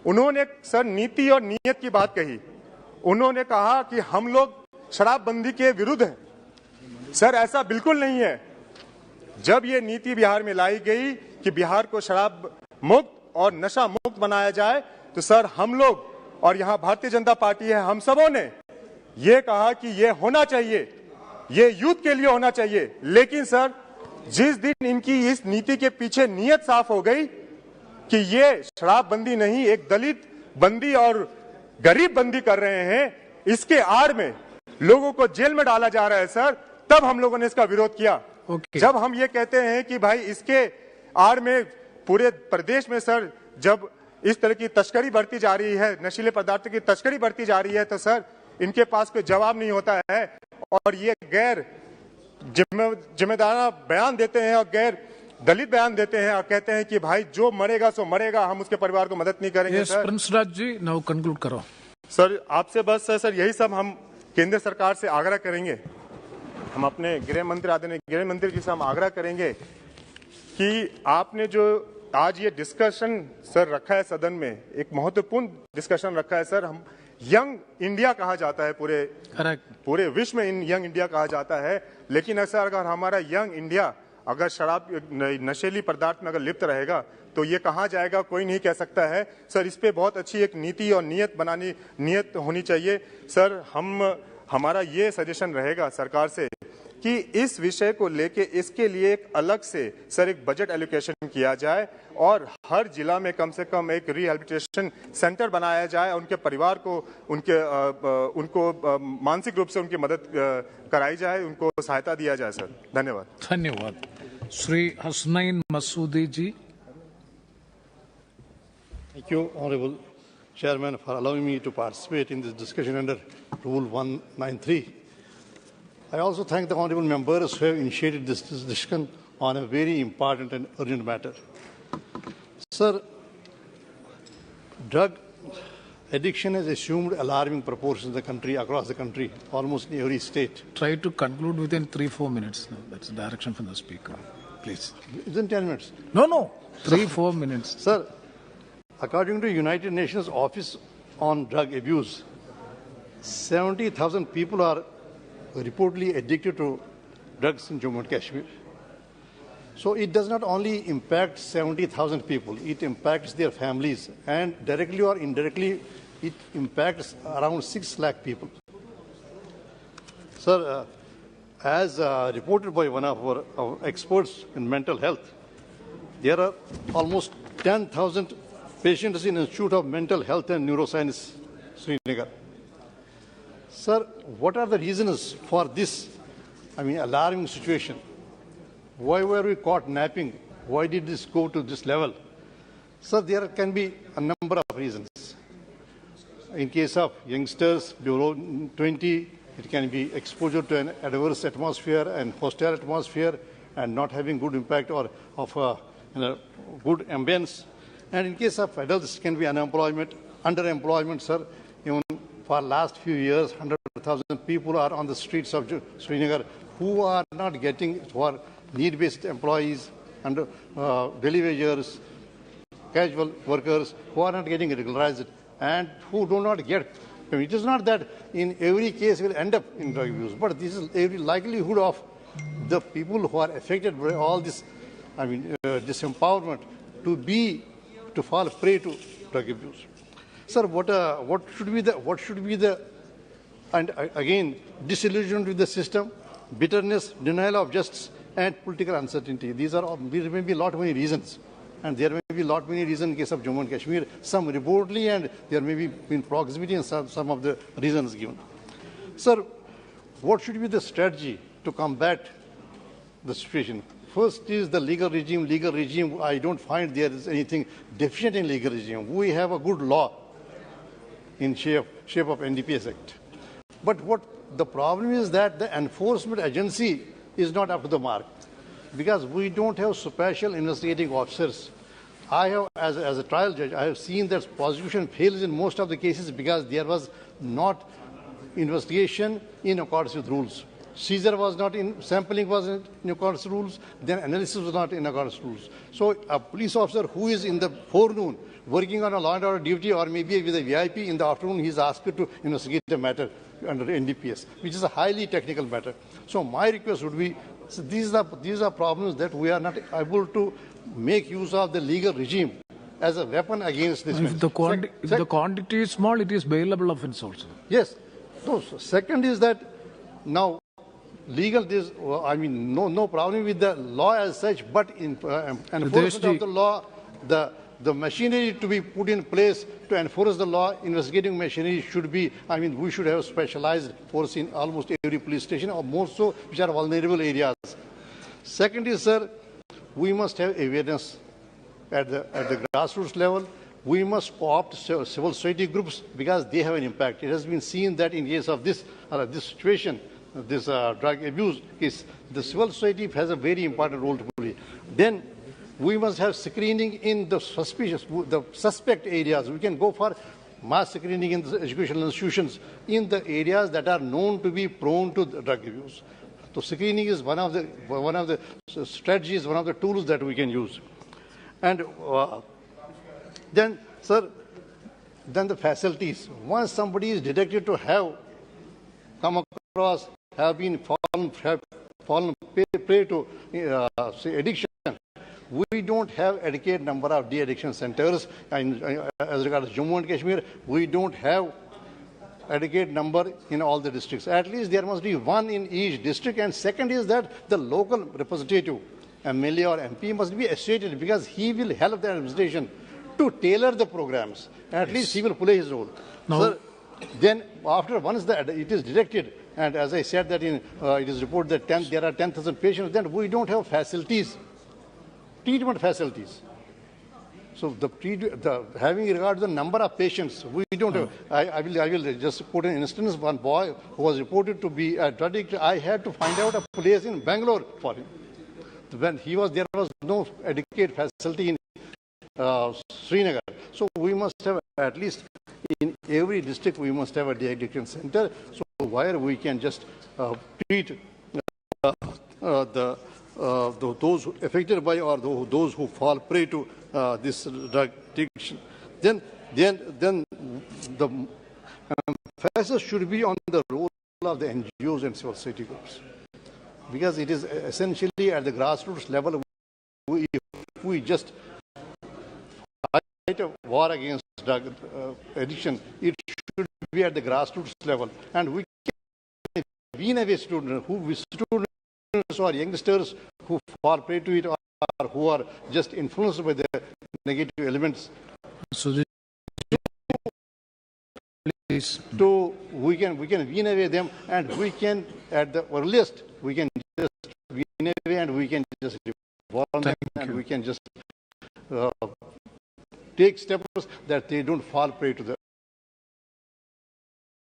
उन्होंने सर नीति और नीयत की बात कही। उन्होंने कहा कि हम लोग शराबबंदी के विरुद्ध हैं। सर ऐसा बिल्कुल नहीं है। जब ये नीति बिहार में लाई गई कि बिहार को शराब मुक्त और नशा मुक्त बनाया जाए, तो सर हम लोग और यहाँ भारतीय जनता पार्टी है, हम सबों ने ये कहा कि ये होना चाहिए, ये यूथ के लिए होना चाहिए। लेकिन सर जिस दिन इनकी इस नीति के पीछे नीयत साफ हो गई कि ये शराबबंदी नहीं, एक दलित बंदी और गरीब बंदी कर रहे हैं, इसके आड़ में लोगों को जेल में डाला जा रहा है सर, तब हम लोगों ने इसका विरोध किया। जब हम ये कहते हैं कि भाई इसके आड़ में पूरे प्रदेश में सर जब इस तरह की तस्करी बढ़ती जा रही है, नशीले पदार्थों की तस्करी बढ़ती जा रही है, तो सर इनके पास कोई जवाब नहीं होता है और ये गैर जिम्मेदाराना बयान देते हैं और गैर दलित बयान देते हैं और कहते हैं कि भाई जो मरेगा सो मरेगा, हम उसके परिवार को मदद नहीं करेंगे। Yes, Prince Raj ji, now conclude करो। सर आपसे बस सर यही सब हम केंद्र सरकार से आग्रह करेंगे, हम अपने गृह मंत्री आदरणीय गृह मंत्री जी से हम आग्रह करेंगे कि आपने जो आज ये डिस्कशन सर रखा है सदन में, एक महत्वपूर्ण डिस्कशन रखा है सर। हम यंग इंडिया कहा जाता है, पूरे विश्व में यंग इंडिया कहा जाता है, लेकिन सर अगर हमारा यंग इंडिया अगर शराब नशीली पदार्थ में अगर लिप्त रहेगा तो ये कहाँ जाएगा, कोई नहीं कह सकता है। सर इस पे बहुत अच्छी एक नीति और नीयत होनी चाहिए। सर हमारा ये सजेशन रहेगा सरकार से कि इस विषय को लेके इसके लिए एक अलग से सर एक बजट एलोकेशन किया जाए और हर जिला में कम से कम एक रिहेबिलिटेशन सेंटर बनाया जाए, उनके परिवार को उनको मानसिक रूप से उनकी मदद कराई जाए, उनको सहायता दिया जाए। सर धन्यवाद। धन्यवाद। श्री हसनैन मसूदी जी। Thank you, Honorable Chairman, for allowing me to participate in this discussion under Rule 193. I also thank the honourable members who have initiated this discussion on a very important and urgent matter. Sir, drug addiction has assumed alarming proportions in the country, across the country, almost in every state. Try to conclude within 3-4 minutes. No, that's the direction from the speaker. Please. Within 10 minutes? No. 3-4 minutes. Sir, according to United Nations Office on Drug Abuse, 70,000 people are reportedly addicted to drugs in Jammu and Kashmir. So it does not only impact 70,000 people, it impacts their families, and directly or indirectly it impacts around 6 lakh people. Sir, as reported by one of our experts in mental health, there are almost 10,000 patients in the Institute of Mental Health and Neuroscience, Srinagar. Sir, what are the reasons for this, alarming situation? Why were we caught napping? Why did this go to this level? Sir, there can be a number of reasons. In case of youngsters below 20, it can be exposure to an adverse atmosphere and hostile atmosphere and not having good impact or of good ambience. And in case of adults, it can be unemployment, underemployment, sir. Even for last few years, 100,000 people are on the streets of Srinagar who are not getting, who are need-based employees, and daily wagers, casual workers who are not getting regularized and who do not get. It is not that in every case will end up in drug abuse, but this is every likelihood of the people who are affected by all this, this empowerment to fall prey to drug abuse. Sir, what should be the, and again, disillusionment with the system, bitterness, denial of justice, and political uncertainty. There may be a lot many reasons, and there may be a lot many reasons in case of Jammu and Kashmir, some reportedly, and there may be in proximity and some of the reasons given. Sir, what should be the strategy to combat the situation? First is the legal regime. Legal regime, I don't find there is anything deficient in legal regime. We have a good law in shape of NDPS Act. But what the problem is that the enforcement agency is not up to the mark, because we don't have special investigating officers. I have, as a trial judge, I have seen that prosecution fails in most of the cases because there was not investigation in accordance with rules. Seizure was not in, sampling was in accordance with rules, then analysis was not in accordance with rules. So a police officer who is in the forenoon working on a law and order duty, or maybe with a VIP in the afternoon, he is asked to investigate the matter under NDPS, which is a highly technical matter. So my request would be, so these are problems that we are not able to make use of the legal regime as a weapon against this. If the quantity is small, it is bailable offence also. Yes. So second is that now legal, no problem with the law as such, but in enforcement of the law, the machinery to be put in place to enforce the law, investigating machinery should be, we should have specialized force in almost every police station, or more so, which are vulnerable areas. Second is, sir, we must have awareness at the grassroots level. We must co-opt civil society groups because they have an impact. It has been seen that in case of this situation, this drug abuse case, the civil society has a very important role to play. Then we must have screening in the suspect areas. We can go for mass screening in the educational institutions in the areas that are known to be prone to drug abuse. So screening is one of the strategies, one of the tools that we can use. And then, sir, then the facilities. Once somebody is detected to have come across, have fallen prey to say addiction, we don't have adequate number of de-addiction centers. And as regards Jammu and Kashmir, we don't have adequate number in all the districts. At least there must be one in each district. And second is that the local representative, MLA or MP, must be associated because he will help the administration to tailor the programs. At least he will play his role. No. So then after once it is detected, and as I said that it is reported that there are 10,000 patients, then we don't have facilities, treatment facilities. So having regard to the number of patients, we don't have. I will just quote an instance. One boy who was reported to be a drug addict, I had to find out a place in Bangalore for him. When he was there, was no adequate facility in Srinagar. So we must have at least in every district we must have a de-addiction center. So where we can just treat those affected by or those who fall prey to this drug addiction. Then the emphasis should be on the role of the NGOs and civil society groups, because it is essentially at the grassroots level. If we just fight a war against drug addiction, it should be at the grassroots level, and we can wean away students or youngsters who fall prey to it or who are just influenced by the negative elements. So please. So we can wean away them, and we can at the earliest we can just wean away and we can just reform them, and we can just take steps that they don't fall prey to the